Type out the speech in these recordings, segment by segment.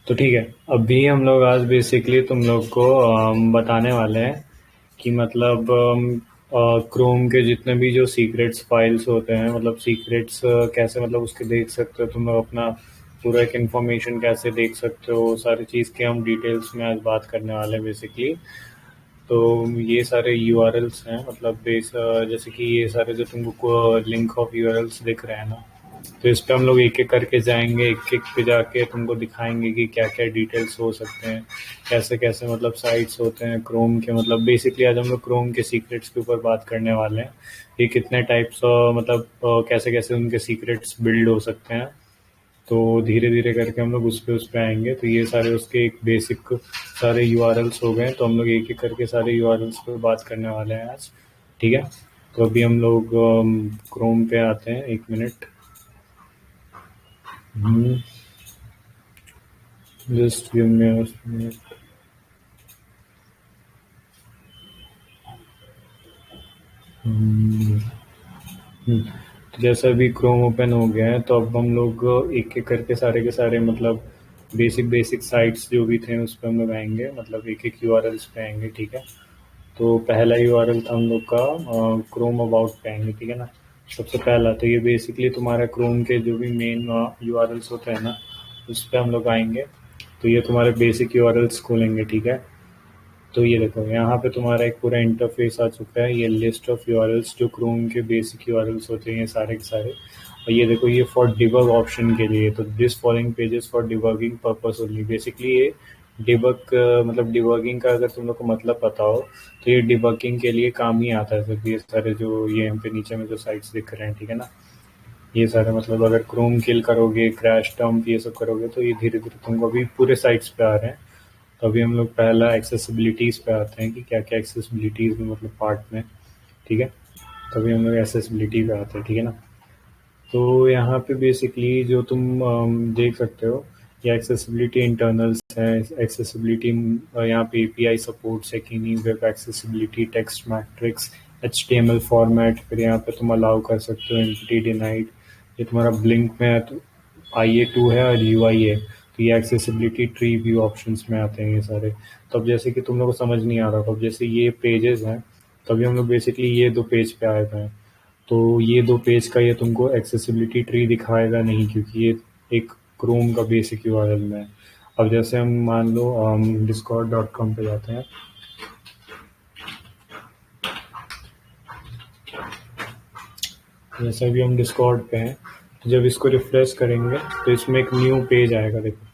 तो ठीक है, अभी हम लोग आज बेसिकली तुम लोग को बताने वाले हैं कि मतलब क्रोम के जितने भी जो सीक्रेट्स फाइल्स होते हैं, मतलब सीक्रेट्स कैसे मतलब उसके देख सकते हो तुम लोग अपना पूरा एक इन्फॉर्मेशन कैसे देख सकते हो, सारी चीज़ के हम डिटेल्स में आज बात करने वाले हैं बेसिकली। तो ये सारे यूआरएल्स हैं, मतलब जैसे कि ये सारे जो तुमको लिंक ऑफ यूआरएल्स दिख रहे हैं ना, तो इस पे हम लोग एक एक करके जाएंगे, एक एक पे जाके तुमको दिखाएंगे कि क्या क्या डिटेल्स हो सकते हैं, कैसे कैसे मतलब साइट्स होते हैं क्रोम के। मतलब बेसिकली आज हम लोग क्रोम के सीक्रेट्स के ऊपर बात करने वाले हैं, ये कितने टाइप्स मतलब कैसे कैसे उनके सीक्रेट्स बिल्ड हो सकते हैं। तो धीरे धीरे करके हम लोग उस पे आएंगे। तो ये सारे उसके एक बेसिक सारे यूआरएल्स हो गए, तो हम लोग एक एक करके सारे यूआरएल्स पे बात करने वाले हैं आज। ठीक है, तो अभी हम लोग क्रोम पे आते हैं, एक minute. Just give me a minute. तो जैसा अभी क्रोम ओपन हो गया है, तो अब हम लोग एक एक करके सारे के सारे मतलब बेसिक बेसिक साइट्स जो भी थे उस पर हम लोग आएंगे, मतलब एक एक यूआरएल्स पे आएंगे। ठीक है, तो पहला यूआरएल था हम लोग का क्रोम अबाउट पे आएंगे। ठीक है ना, सबसे पहला तो ये बेसिकली तुम्हारा क्रोम के जो भी मेन यूआरएल्स होते हैं ना, उस पर हम लोग आएंगे। तो ये तुम्हारे बेसिक यूआरएल्स खोलेंगे। ठीक है, तो ये देखो यहाँ पे तुम्हारा एक पूरा इंटरफेस आ चुका है, ये लिस्ट ऑफ यूआरएल्स जो क्रोम के बेसिक यूआरएल्स होते हैं, ये सारे के सारे। और ये देखो ये फॉर डिबग ऑप्शन के लिए, तो this following pages for debugging purpose only. Basically ये डिबग मतलब डिबगिंग का अगर तुम लोग को मतलब पता हो, तो ये डिबगिंग के लिए काम ही आता है सिर्फ। ये सारे जो ये हम पे नीचे में जो साइट्स दिख रहे हैं, ठीक है ना, ये सारे मतलब अगर क्रोम किल करोगे, क्रैश डंप ये सब करोगे, तो ये धीरे धीरे तुमको अभी पूरे साइट्स पे आ रहे हैं। तो अभी हम लोग पहला एक्सेसिबिलिटीज़ पे आते हैं कि क्या क्या एक्सेसिबिलिटीज़ में मतलब पार्ट में। ठीक है, तभी हम लोग एक्सेसिबिलिटी पे आते हैं। ठीक है ना, तो यहाँ पे बेसिकली जो तुम देख सकते हो, ये एक्सेसिबिलिटी इंटरनल्स है। एक्सेसिबिलिटी यहाँ पे एपीआई सपोर्ट्स है कि नहीं, web accessibility, text matrix, HTML format. फिर यहाँ पे तुम अलाउ कर सकते हो एंटिटी डिनाइड। ये तुम्हारा ब्लिंक में है, तो IA2 है और यूआई है, तो ये एक्सेसिबिलिटी ट्री व्यू ऑप्शंस में आते हैं ये सारे। तो अब जैसे कि तुम लोग को समझ नहीं आ रहा, अब जैसे ये पेजेस हैं, तभी हम लोग बेसिकली ये दो पेज पे आए थे। तो ये दो पेज का ये तुमको एक्सेसिबिलिटी ट्री दिखाएगा नहीं, क्योंकि ये एक क्रोम का बेसिक यूआरएल में है। अब जैसे हम मान लो discord.com पे जाते हैं। जैसे अभी हम डिस्कॉर्ड पे हैं, तो जब इसको रिफ्रेश करेंगे तो इसमें एक न्यू पेज आएगा। देखो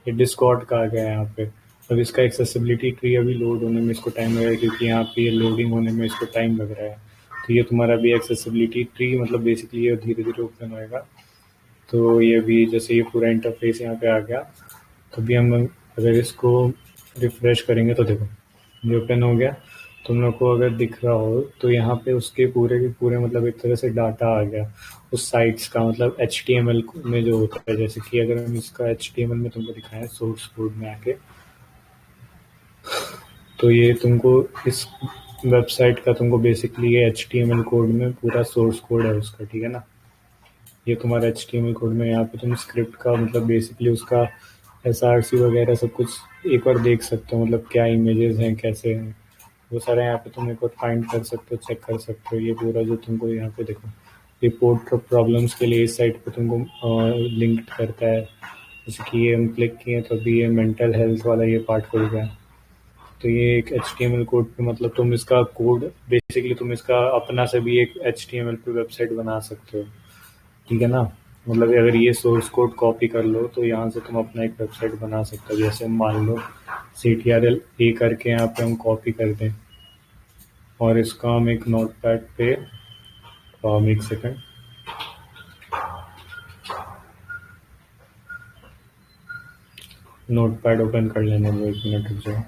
ये डिस्कॉर्ड का आ गया है यहाँ पे। अब इसका एक्सेसिबिलिटी ट्री अभी लोड होने में इसको टाइम लगेगा, क्योंकि यहाँ पे ये लोडिंग होने में इसको टाइम लग रहा है। तो ये तुम्हारा भी एक्सेसिबिलिटी ट्री मतलब बेसिकली ये धीरे धीरे ओपन होएगा। तो ये भी जैसे ये पूरा इंटरफेस यहाँ पे आ गया, तो भी हम अगर इसको रिफ्रेश करेंगे तो देखो ये ओपन हो गया। तुम लोग को अगर दिख रहा हो तो यहाँ पे उसके पूरे के पूरे मतलब एक तरह से डाटा आ गया उस साइट्स का, मतलब HTML में जो होता है। जैसे कि अगर हम इसका HTML में तुमको दिखाएं सोर्स कोड में आके, तो ये तुमको इस वेबसाइट का तुमको बेसिकली ये HTML कोड में पूरा सोर्स कोड है उसका। ठीक है ना, ये तुम्हारा HTML कोड में यहाँ पे तुम स्क्रिप्ट का मतलब बेसिकली उसका SRC वगैरह सब कुछ एक बार देख सकते हो, मतलब क्या इमेजेस हैं कैसे हैं वो सारे यहाँ पे तुम एक बार फाइंड कर सकते हो, चेक कर सकते हो। ये पूरा जो तुमको यहाँ पे देखो रिपोर्ट प्रॉब्लम्स के लिए इस साइट पे तुमको लिंक करता है। जैसे कि ये हम क्लिक किए तो अभी ये मेंटल हेल्थ वाला ये पार्ट खुल गया। तो ये एक HTML कोड पे मतलब तुम इसका कोड बेसिकली तुम इसका अपना से भी एक HTML पे वेबसाइट बना सकते हो। ठीक है ना, मतलब अगर ये सोर्स कोड कॉपी कर लो तो यहाँ से तुम अपना एक वेबसाइट बना सकते हो। जैसे मान लो CTRL A करके यहाँ पे हम कॉपी कर दें, और इसका हम एक नोट पैड पे एक सेकेंड, नोट पैड ओपन कर लेने दो, 1 मिनट रुक जाओ।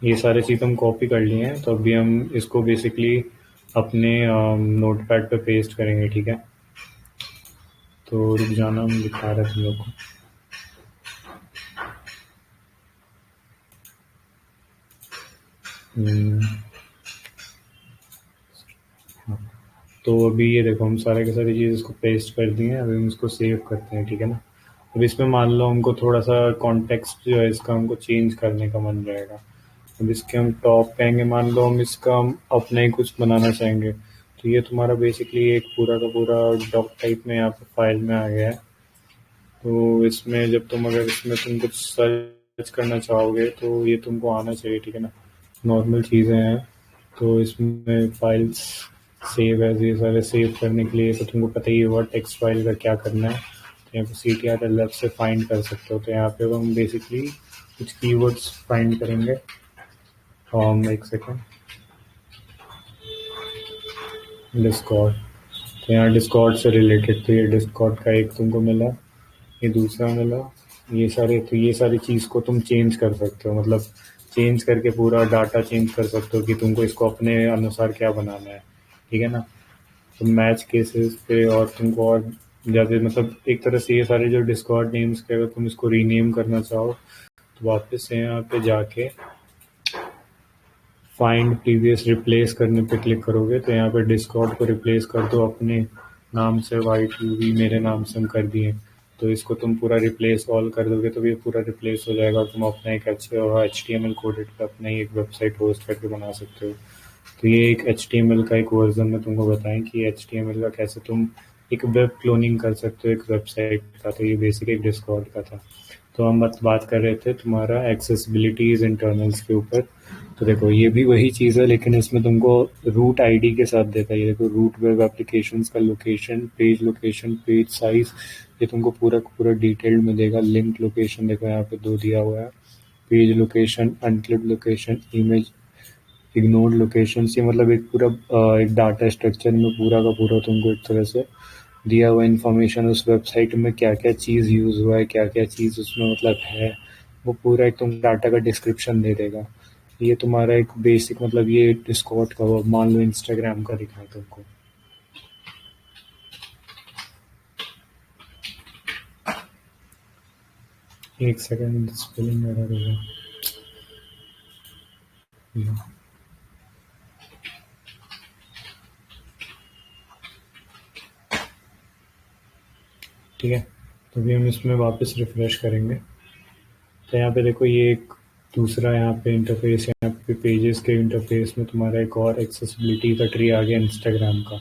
ये सारे चीज़ हम कॉपी कर लिए हैं, तो अभी हम इसको बेसिकली अपने नोट पैड पे पेस्ट करेंगे। ठीक है, तो रुक जाना, हम दिखा रहे थे तुम लोग को। हम्म, तो अभी ये देखो हम सारे के सारी चीज़ इसको पेस्ट कर दिए हैं, अभी हम इसको सेव करते हैं, ठीक है ना। अब इसमें मान लो हमको थोड़ा सा कॉन्टेक्स्ट जो है इसका हमको चेंज करने का मन रहेगा। अब इसके हम टॉप पे आएंगे, मान लो हम इसका हम अपना ही कुछ बनाना चाहेंगे, तो ये तुम्हारा बेसिकली एक पूरा का पूरा डॉक टाइप में यहाँ पे फाइल में आ गया है। तो इसमें जब तुम अगर इसमें तुम कुछ सर्च करना चाहोगे तो ये तुमको आना चाहिए, ठीक है ना। नॉर्मल चीज़ें हैं, तो इसमें फाइल्स सेव एज ये सारे सेव करने के लिए तो तुमको पता ही होगा टेक्स्ट फाइल का क्या करना है। तो यहाँ पे CTRL से फाइंड कर सकते हो। तो यहाँ पे हम बेसिकली कुछ कीवर्ड्स फाइंड करेंगे। एक सेकेंड, डिस्कॉर्ड। तो यहाँ डिस्कॉर्ड से रिलेटेड, तो ये डिस्कॉर्ड का एक तुमको मिला, ये दूसरा मिला, ये सारे, तो ये सारी चीज़ को तुम चेंज कर सकते हो, मतलब चेंज करके पूरा डाटा चेंज कर सकते हो कि तुमको इसको अपने अनुसार क्या बनाना है, ठीक है ना। तो मैच केसेस पे और तुमको और ज़्यादा, मतलब एक तरह से ये सारे जो डिस्कॉर्ड नेम्स के अगर तुम इसको रीनेम करना चाहो तो वापस से यहाँ पे जाके फाइंड प्रीवियस रिप्लेस करने पे क्लिक करोगे, तो यहाँ पे डिस्कॉर्ड को रिप्लेस कर दो अपने नाम से, YTV मेरे नाम से हम कर दिए। तो इसको तुम पूरा रिप्लेस ऑल कर दोगे तो ये पूरा रिप्लेस हो जाएगा और तुम अपना एक HTML कोडेड पे अपना ही एक वेबसाइट होस्ट करके बना सकते हो। तो ये एक HTML का एक वर्जन में तुमको बताएं कि HTML का कैसे तुम एक वेब क्लोनिंग कर सकते हो एक वेबसाइट का। तो ये बेसिक एक डिस्कॉर्ड का था। तो हम बात कर रहे थे तुम्हारा एक्सेसिबिलिटीज इंटरनल्स के ऊपर। तो देखो ये भी वही चीज़ है, लेकिन इसमें तुमको रूट आईडी के साथ देता है। ये देखो रूट वेब एप्लीकेशंस का लोकेशन, पेज साइज, ये तुमको पूरा पूरा डिटेल्ड में देगा। लिंक लोकेशन देखो यहाँ पे 2 दिया हुआ है, page location, unclipped location, image ignored location, ये मतलब एक पूरा एक डाटा स्ट्रक्चर में पूरा का पूरा तुमको एक तरह से दिया हुआ इन्फॉर्मेशन, उस वेबसाइट में क्या क्या चीज़ यूज़ हुआ है, क्या क्या चीज़ उसमें मतलब है, वो पूरा एक तुम डाटा का डिस्क्रिप्शन दे देगा। ये तुम्हारा एक बेसिक, मतलब ये डिस्कॉर्ड का वो मान लो इंस्टाग्राम का दिखा है तुमको। एक सेकेंड, स्पेलिंग एरर होगा। ठीक है, तो अभी हम इसमें वापस रिफ्रेश करेंगे। तो यहाँ पे देखो ये एक दूसरा यहाँ पे इंटरफेस, यहाँ पे पेजेस के इंटरफेस में तुम्हारा एक और एक्सेसिबिलिटी का ट्री आ गया इंस्टाग्राम का।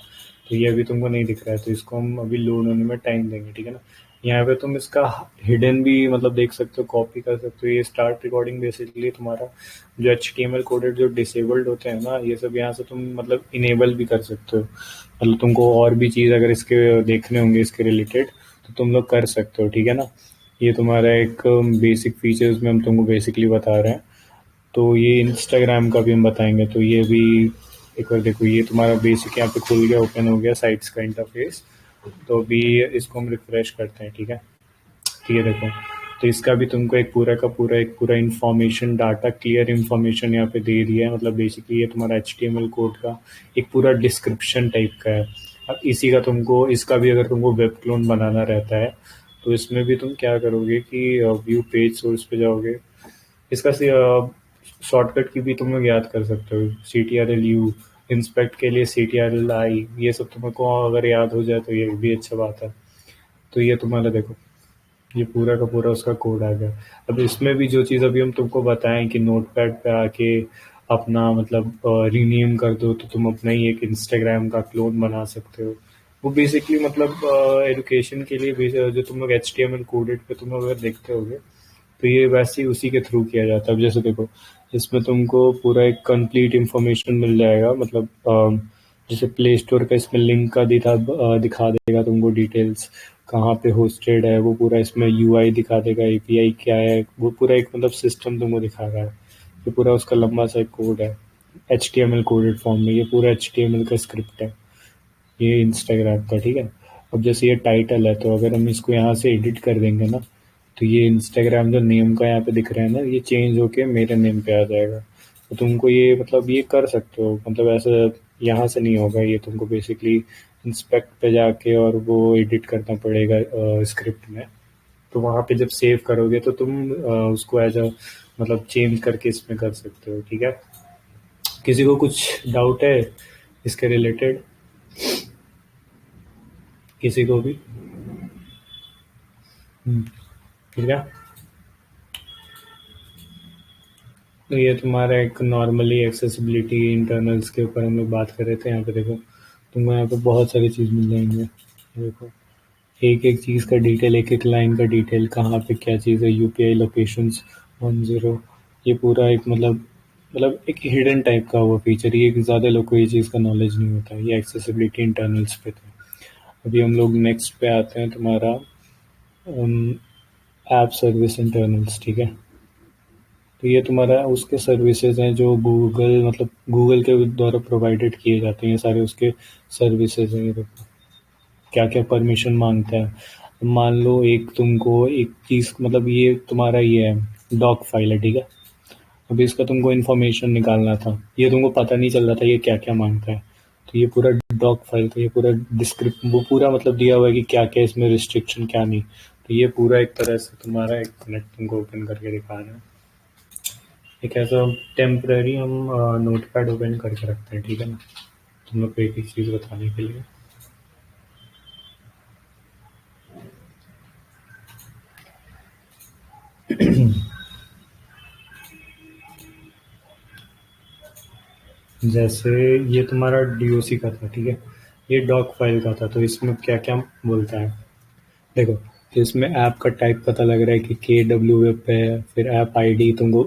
तो ये अभी तुमको नहीं दिख रहा है, तो इसको हम अभी लोड होने में टाइम देंगे, ठीक है ना। यहाँ पे तुम इसका हिडन भी मतलब देख सकते हो, कॉपी कर सकते हो। ये स्टार्ट रिकॉर्डिंग बेसिकली तुम्हारा जो HTML कोडेड जो डिसेबल्ड होते हैं ना, ये सब यहाँ से तुम मतलब इनेबल भी कर सकते हो। मतलब तुमको और भी चीज़ अगर इसके देखने होंगे इसके रिलेटेड तो तुम लोग कर सकते हो, ठीक है ना। ये तुम्हारा एक बेसिक फीचर्स में हम तुमको बेसिकली बता रहे हैं। तो ये इंस्टाग्राम का भी हम बताएंगे। तो ये भी एक बार देखो, ये तुम्हारा बेसिक यहाँ पे खुल गया, ओपन हो गया साइट्स का इंटरफेस। तो अभी इसको हम रिफ्रेश करते हैं, ठीक है। ठीक है, देखो तो इसका भी तुमको एक पूरा इन्फॉर्मेशन, डाटा क्लियर इन्फॉर्मेशन यहाँ पे दे दिया है। मतलब बेसिकली ये तुम्हारा HTML कोड का एक पूरा डिस्क्रिप्शन टाइप का है। अब इसी का तुमको, इसका भी अगर तुमको वेब क्लोन बनाना रहता है तो इसमें भी तुम क्या करोगे कि व्यू पेज सोर्स पे जाओगे। इसका शॉर्टकट की भी तुम लोग याद कर सकते हो, CTRL-U, इंस्पेक्ट के लिए CTRL-I, ये सब तुमको अगर याद हो जाए तो ये भी अच्छा बात है। तो ये तुम्हारा देखो, ये पूरा का पूरा उसका कोड आ गया। अब इसमें भी जो चीज़ अभी हम तुमको बताएं कि नोटपैड पे आके अपना मतलब रीनेम कर दो तो तुम अपना ही एक इंस्टाग्राम का क्लोन बना सकते हो। वो बेसिकली मतलब एजुकेशन के लिए जो तुम लोग HTML कोडेड पे तुम लोग अगर देखते होगे तो ये वैसे ही उसी के थ्रू किया जाता है। अब जैसे देखो इसमें तुमको पूरा एक कंप्लीट इन्फॉर्मेशन मिल जाएगा, मतलब जैसे प्ले स्टोर का इसमें लिंक का दिखा देगा तुमको डिटेल्स, कहाँ पे होस्टेड है वो पूरा, इसमें UI दिखा देगा, API क्या है, वो पूरा एक मतलब सिस्टम तुमको दिखा रहा है। ये पूरा उसका लंबा सा एक कोड है HTML कोडेड फॉर्म में, ये पूरा HTML का स्क्रिप्ट है ये इंस्टाग्राम का, ठीक है। अब जैसे ये टाइटल है, तो अगर हम इसको यहाँ से एडिट कर देंगे ना तो ये इंस्टाग्राम जो नेम का यहाँ पे दिख रहा है ना, ये चेंज होके मेरे नेम पे आ जाएगा। तो तुमको ये मतलब ये कर सकते हो, मतलब ऐसा यहाँ से नहीं होगा, ये तुमको बेसिकली इंस्पेक्ट पे जाके और वो एडिट करना पड़ेगा स्क्रिप्ट में। तो वहाँ पे जब सेव करोगे तो तुम उसको एज अ मतलब चेंज करके इसमें कर सकते हो, ठीक है। किसी को कुछ डाउट है इसके रिलेटेड? किसी को भी। ठीक है। तो ये तुम्हारा एक नॉर्मली एक्सेसिबिलिटी इंटरनल्स के ऊपर हम लोग बात कर रहे थे। यहाँ पे देखो, तुमको यहाँ पे बहुत सारी चीज़ मिल जाएंगे। देखो, एक एक चीज़ का डिटेल, एक एक लाइन का डिटेल, कहाँ पे क्या चीज़ है, यूपीआई लोकेशंस 10। ये पूरा एक मतलब एक हिडन टाइप का हुआ फीचर। ये ज़्यादा लोग को ये चीज़ का नॉलेज नहीं होता है। ये एक्सेसिबिलिटी इंटरनल्स पे थे। अभी हम लोग नेक्स्ट पे आते हैं, तुम्हारा ऐप सर्विस इंटरनल्स। ठीक है। तो ये तुम्हारा उसके सर्विसेज हैं जो गूगल, मतलब गूगल के द्वारा प्रोवाइडेड किए जाते हैं। ये सारे उसके सर्विसेज हैं। ये देखो क्या क्या परमिशन मांगता है। मान लो एक तुमको एक चीज़, मतलब ये तुम्हारा ये है डॉक फाइल है। ठीक है। अभी इसका तुमको इन्फॉर्मेशन निकालना था, ये तुमको पता नहीं चल रहा था ये क्या क्या मांगता है। तो ये पूरा डॉक फाइल, तो ये पूरा डिस्क्रिप्ट, वो पूरा मतलब दिया हुआ है कि क्या क्या इसमें रिस्ट्रिक्शन क्या नहीं। तो ये पूरा एक तरह से तुम्हारा, एक मिनट तुमको ओपन करके दिखा रहे हैं। एक ऐसा टेम्पररी हम नोटपैड ओपन करके रखते हैं। ठीक है ना, तुम लोग को एक एक चीज़ बताने के लिए। जैसे ये तुम्हारा डीओसी का था। ठीक है। ये डॉक फाइल का था। तो इसमें क्या क्या बोलता है, देखो। तो इसमें ऐप का टाइप पता लग रहा है कि के डब्ल्यू वेब है। फिर ऐप आईडी तुमको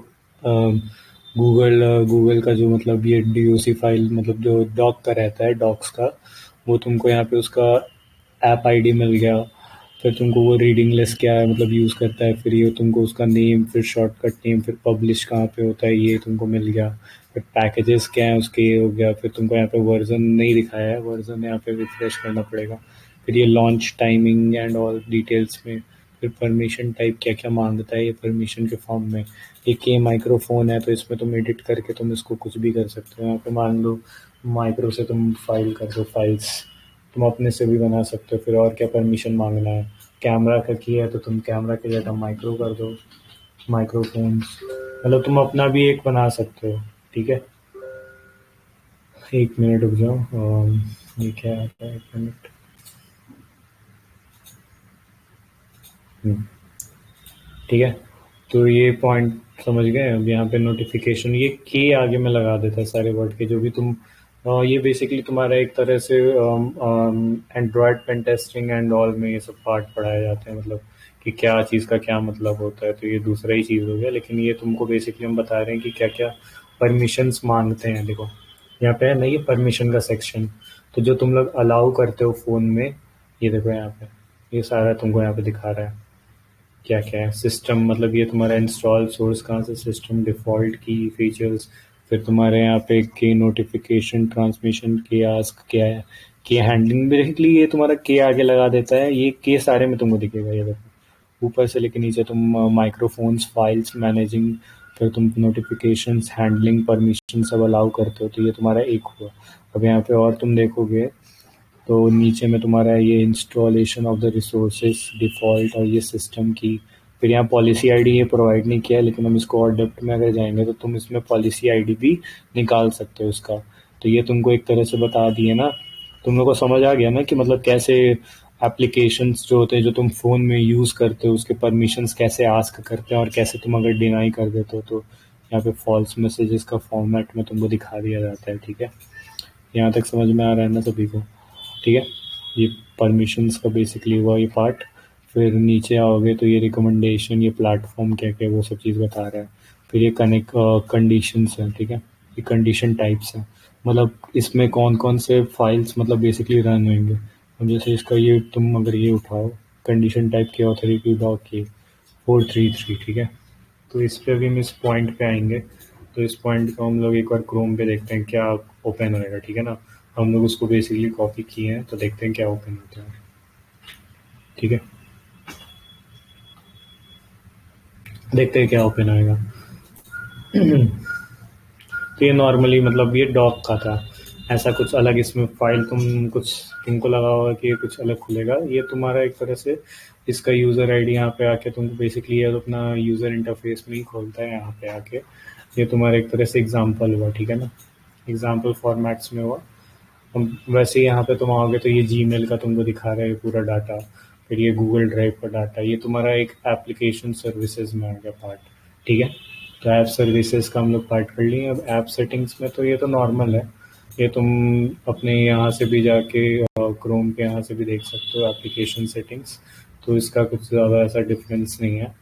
गूगल गूगल का जो मतलब ये डीओसी फाइल, मतलब जो डॉक का रहता है, डॉक्स का, वो तुमको यहाँ पे उसका ऐप आईडी मिल गया। फिर तुमको वो रीडिंग लिस्ट क्या है, मतलब यूज़ करता है। फिर ये तुमको उसका नेम, फिर शॉर्टकट नेम, फिर पब्लिश कहाँ पे होता है, ये तुमको मिल गया। फिर पैकेजेस क्या है उसके, ये हो गया। फिर तुमको यहाँ पे वर्जन नहीं दिखाया है, वर्जन यहाँ पे रिफ्रेश करना पड़ेगा। फिर ये launch timing and all details में। फिर परमिशन टाइप क्या क्या मांगता है ये परमिशन के फॉर्म में। एक ये माइक्रोफोन है, तो इसमें तुम एडिट करके तुम इसको कुछ भी कर सकते हो। यहाँ पे मान लो माइक्रो से तुम फाइल कर दो, फाइल्स तुम अपने से भी बना सकते हो। फिर और क्या परमिशन मांगना है, कैमरा का किया है तो तुम कैमरा की जगह माइक्रो कर दो, माइक्रोफोन्स। मतलब तुम अपना भी एक बना सकते हो। ठीक है। एक मिनट रुक जाओ। ये क्या आता है, एक मिनट। हम्म, ठीक है। तो ये पॉइंट समझ गए। अब यहाँ पे नोटिफिकेशन, ये के आगे में लगा देता है सारे वर्ड के जो भी तुम। ये बेसिकली तुम्हारा एक तरह से Android pen testing and all में ये सब पार्ट पढ़ाए जाते हैं, मतलब कि क्या चीज़ का क्या मतलब होता है। तो ये दूसरा ही चीज़ हो गया, लेकिन ये तुमको बेसिकली हम बता रहे हैं कि क्या क्या परमिशंस मांगते हैं। देखो यहाँ पे है ना, ये परमिशन का सेक्शन। तो जो तुम लोग अलाउ करते हो फ़ोन में, ये देखो यहाँ पे, ये सारा तुमको यहाँ पे दिखा रहा है क्या क्या है। सिस्टम, मतलब ये तुम्हारा इंस्टॉल सोर्स कहाँ से, सिस्टम डिफ़ॉल्ट की फीचर्स। फिर तुम्हारे यहाँ पे के नोटिफिकेशन ट्रांसमिशन के आस्क क्या है, के हैंडलिंग। बेसिकली ये तुम्हारा के आगे लगा देता है, ये के सारे में तुमको दिखेगा। ये देखो ऊपर से लेके नीचे तुम माइक्रोफोन्स, फाइल्स मैनेजिंग, फिर तुम नोटिफिकेशंस, हैंडलिंग, परमिशन सब अलाउ करते हो। तो ये तुम्हारा एक हुआ। अब यहाँ पे और तुम देखोगे तो नीचे में तुम्हारा ये installation of the resources default और ये सिस्टम की। फिर यहाँ पॉलिसी आईडी ये प्रोवाइड नहीं किया है, लेकिन हम इसको और डेप्थ में अगर जाएंगे तो तुम इसमें पॉलिसी आईडी भी निकाल सकते हो इसका। तो ये तुमको एक तरह से बता दिए ना, तुम लोग को समझ आ गया ना कि मतलब कैसे एप्लीकेशंस जो होते हैं जो तुम फ़ोन में यूज़ करते हो उसके परमिशंस कैसे आस्क करते हैं, और कैसे तुम अगर डिनाई कर देते हो तो यहाँ पे फॉल्स मैसेजेस का फॉर्मेट में तुमको दिखा दिया जाता है। ठीक है। यहाँ तक समझ में आ रहा है ना सभी को। ठीक है। ये परमिशंस का बेसिकली हुआ ये पार्ट। फिर नीचे आओगे तो ये रिकमेंडेशन, ये प्लेटफॉर्म क्या क्या वो सब चीज़ बता रहा है। फिर ये कनेक्ट कंडीशंस हैं। ठीक है। ये कंडीशन टाइप्स हैं, मतलब इसमें कौन कौन से फाइल्स मतलब बेसिकली रन होंगे। अब जैसे इसका ये तुम अगर ये उठाओ, कंडीशन टाइप की ऑथोरिटी डॉक की 433। ठीक है। तो इस पे भी हम इस पॉइंट पे आएंगे। तो इस पॉइंट को हम लोग एक बार क्रोम पे देखते हैं क्या ओपन होएगा। ठीक है ना, हम लोग उसको बेसिकली कॉपी किए हैं, तो देखते हैं क्या ओपन होता है। ठीक है, देखते हैं क्या ओपन होएगा। तो ये नॉर्मली मतलब ये डॉक का था। ऐसा कुछ अलग इसमें फाइल तुम कुछ तुमको लगा होगा कि ये कुछ अलग खुलेगा। ये तुम्हारा एक तरह से इसका यूज़र आईडी यहाँ पे आके तुमको बेसिकली ये अपना यूज़र इंटरफेस में ही खोलता है यहाँ पे आके। ये तुम्हारा एक तरह से एग्जाम्पल हुआ। ठीक है ना, एग्जाम्पल फॉर्मेट्स में हुआ। वैसे ही यहाँ पे तुम आओगे तो ये जीमेल का तुमको दिखा रहा है पूरा डाटा, फिर ये गूगल ड्राइव का डाटा, ये तुम्हारा एक एप्लीकेशन सर्विसेज में आ गया पार्ट। ठीक है, तो ऐप सर्विसेज का हम लोग पार्ट कर लिए। अब ऐप सेटिंग्स में तो ये तो नॉर्मल है, ये तुम अपने यहाँ से भी जाके क्रोम के यहाँ से भी देख सकते हो एप्लीकेशन सेटिंग्स, तो इसका कुछ ज़्यादा ऐसा डिफरेंस नहीं है।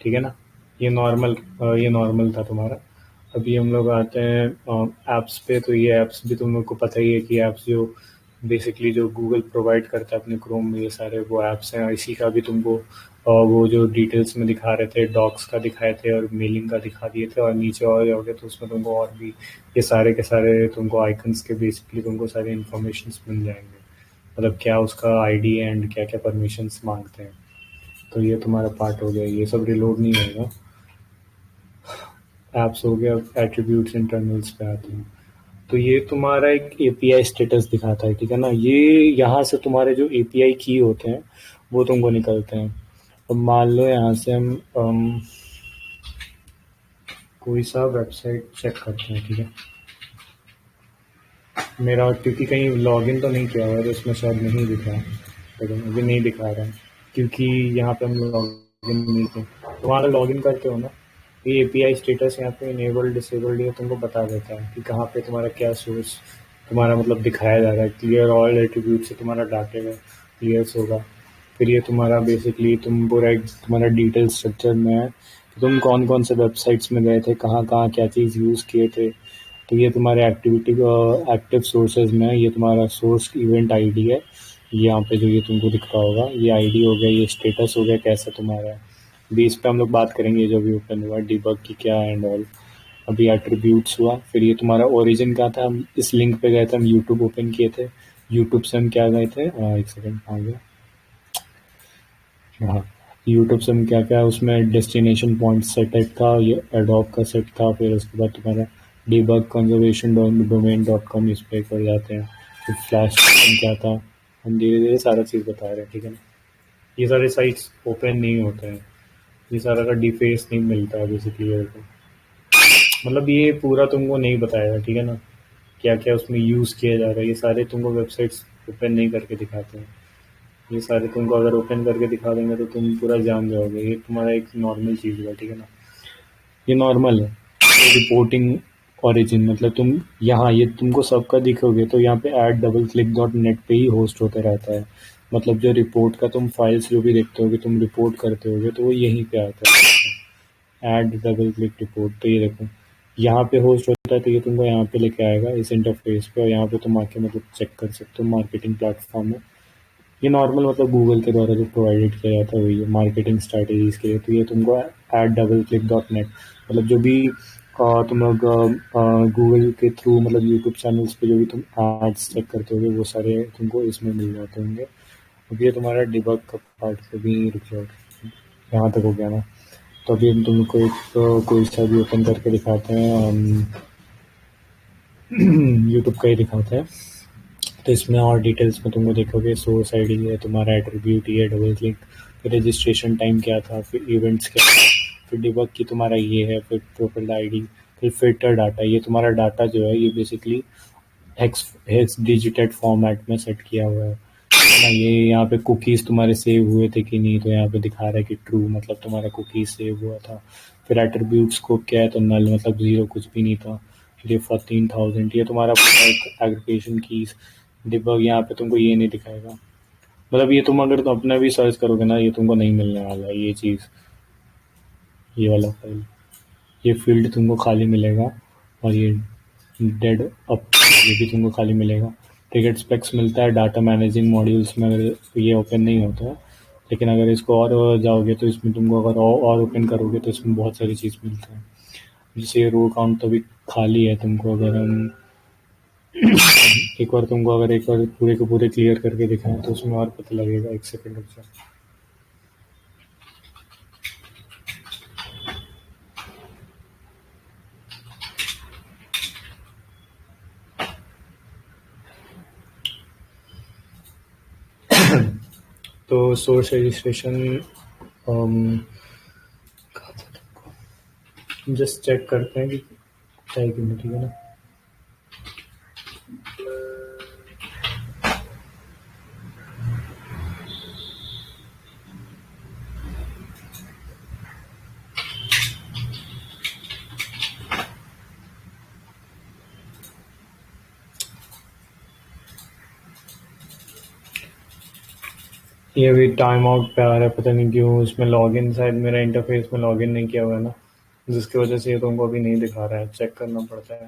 ठीक है ना, ये नॉर्मल था तुम्हारा। अभी हम लोग आते हैं ऐप्स पे। तो ये ऐप्स भी तुम लोग को पता ही है कि ऐप्स जो बेसिकली जो गूगल प्रोवाइड करता है अपने क्रोम में, ये सारे वो ऐप्स हैं। इसी का भी तुमको वो जो डिटेल्स में दिखा रहे थे, डॉक्स का दिखाए थे और मेलिंग का दिखा दिए थे, और नीचे और जाओगे तो उसमें तुमको और भी ये सारे के सारे तुमको आइकन्स के बेसिकली तुमको सारे इन्फॉर्मेशन मिल जाएंगे, मतलब क्या उसका आईडी एंड क्या क्या परमिशंस मांगते हैं। तो ये तुम्हारा पार्ट हो गया, ये सब रिलोड नहीं होगा। ऐप्स हो गया। अब एट्रीब्यूट्स इंटरनल्स पे आते हैं। तो ये तुम्हारा एक एपीआई स्टेटस दिखाता है, ठीक है ना। ये यहाँ से तुम्हारे जो एपीआई की होते हैं वो तुमको निकलते हैं। अब मान लो यहाँ से हम कोई सा वेबसाइट चेक करते हैं, ठीक है। मेरा क्योंकि कहीं लॉगिन तो नहीं किया हुआ है तो इसमें शायद नहीं दिख रहा है, लेकिन अभी नहीं दिखा रहा है क्योंकि यहाँ पे हम लॉगिन नहीं थे। तो वहाँ लॉगिन करते हो ना, ये एपीआई स्टेटस यहाँ पे इनेबल्ड डिसेबल्ड ये तुमको बता देता है कि कहाँ पे तुम्हारा क्या सोर्स तुम्हारा मतलब दिखाया जा रहा है। क्लियर ऑल एट्रीब्यूट से तुम्हारा डाटा क्लियर्स होगा। फिर ये तुम्हारा बेसिकली तुम पूरा एक तुम्हारा डिटेल स्ट्रक्चर में है कि तुम कौन कौन से वेबसाइट्स में गए थे, कहाँ कहाँ क्या चीज़ यूज़ किए थे। तो ये तुम्हारे एक्टिविटी एक्टिव सोर्सेज में है, ये तुम्हारा सोर्स इवेंट आईडी है। यहाँ पे जो ये तुमको दिख रहा होगा ये आईडी हो गया, ये स्टेटस हो गया कैसा तुम्हारा है। अभी इस पे हम लोग बात करेंगे जो भी ओपन हुआ डिबग की क्या एंड ऑल। अभी एट्रीब्यूट्स हुआ, फिर ये तुम्हारा ओरिजिन क्या था। हम इस लिंक पे गए थे, हम यूट्यूब ओपन किए थे, यूट्यूब से हम क्या गए थे, एक सेकेंड आ गया, हाँ। यूट्यूब से हम क्या क्या उसमें डेस्टिनेशन पॉइंट सेट एक था, ये एडोब का सेट था। फिर उसके बाद तुम्हारा debug conservation domain dot com इस पे कर जाते हैं। फिर फ्लैश क्या था, हम धीरे धीरे सारा चीज़ बता रहे हैं, ठीक है ना। ये सारे साइट्स ओपन नहीं होते हैं, ये सारा का डिफेस नहीं मिलता है बेसिकली को, मतलब ये पूरा तुमको नहीं बताएगा, ठीक है ना। क्या क्या उसमें यूज़ किया जा रहा है ये सारे तुमको वेबसाइट्स ओपन नहीं करके दिखाते हैं। ये सारे तुमको अगर ओपन करके दिखा देंगे तो तुम पूरा जान जाओगे। ये तुम्हारा एक नॉर्मल चीज़ हुआ, ठीक है ना, ये नॉर्मल है। रिपोर्टिंग ओरिजिन मतलब तुम यहाँ ये तुमको सबका दिखोगे तो यहाँ पे add double click dot net पे ही होस्ट होते रहता है। मतलब जो रिपोर्ट का तुम फाइल्स जो भी देखते होगे, तुम रिपोर्ट करते होगे तो वो यहीं पे आता है, ऐड डबल क्लिक रिपोर्ट। तो ये देखो यहाँ पे होस्ट होता है, तो ये तुमको यहाँ पे लेके आएगा इस इंटरफेस पे, और यहाँ पे तुम आके मतलब चेक कर सकते हो मार्केटिंग प्लेटफॉर्म में। ये नॉर्मल मतलब गूगल के द्वारा जो प्रोवाइडेड किया जाता है वही है मार्केटिंग स्ट्रैटेजीज के लिए। तो ये तुमको add double click dot net मतलब जो भी तुम लोग गूगल के थ्रू मतलब यूट्यूब चैनल्स पे जो भी तुम एड्स चेक करते होगे वो सारे तुमको इसमें मिल जाते होंगे। अब ये तुम्हारा डिबग का पार्ट पे भी रुक जाओ, यहाँ तक हो गया ना। तो अभी हम तुमको एक कोई सा भी ओपन करके दिखाते हैं, यूट्यूब का ही दिखाते हैं। तो इसमें और डिटेल्स में तुमको देखोगे सोर्स आईडी है, तुम्हारा एट्रीब्यूट ये डबल क्लिक, फिर रजिस्ट्रेशन टाइम क्या था, फिर इवेंट्स क्या था, फिर डिबग की तुम्हारा ये है, फिर प्रोफाइल आईडी, फिर फिल्टर डाटा। ये तुम्हारा डाटा जो है ये बेसिकली हेक्स हेक्स डिजिटेड फॉर्मेट में सेट किया हुआ है ना। ये यहाँ पे कुकीज़ तुम्हारे सेव हुए थे कि नहीं, तो यहाँ पे दिखा रहा है कि ट्रू मतलब तुम्हारा कुकीज़ सेव हुआ था। फिर एट्रीब्यूट स्कोप क्या है, तो नल मतलब ज़ीरो कुछ भी नहीं था। फिर ये 14,000 ये तुम्हारा एग्रीगेशन कीज। डिबग यहाँ पे तुमको ये नहीं दिखाएगा, मतलब ये तुम अगर तो अपना भी सर्च करोगे ना ये तुमको नहीं मिलने वाला है ये चीज़, ये वाला फाइल, ये फील्ड तुमको खाली मिलेगा। और ये डेड अप ये भी तुमको खाली मिलेगा। टिकट स्पेक्स मिलता है डाटा मैनेजिंग मॉड्यूल्स में, अगर ये ओपन नहीं होता है। लेकिन अगर इसको और जाओगे तो इसमें तुमको अगर और ओपन करोगे तो इसमें बहुत सारी चीज़ मिलता है। जैसे ये रो काउंट तो अभी खाली है, तुमको अगर हम एक बार तुमको अगर एक बार पूरे के पूरे क्लियर करके दिखाएं तो उसमें और पता लगेगा। एक सेकेंड रुक जाओ। तो सोर्स रजिस्ट्रेशन जस्ट चेक करते हैं कि क्या है कि नहीं, ठीक है ना। ये भी टाइम आउट पे आ रहा है, पता नहीं क्यों। इसमें लॉगिन, शायद मेरा इंटरफेस में लॉगिन नहीं किया हुआ है ना, जिसकी वजह से ये तुमको अभी नहीं दिखा रहा है, चेक करना पड़ता है।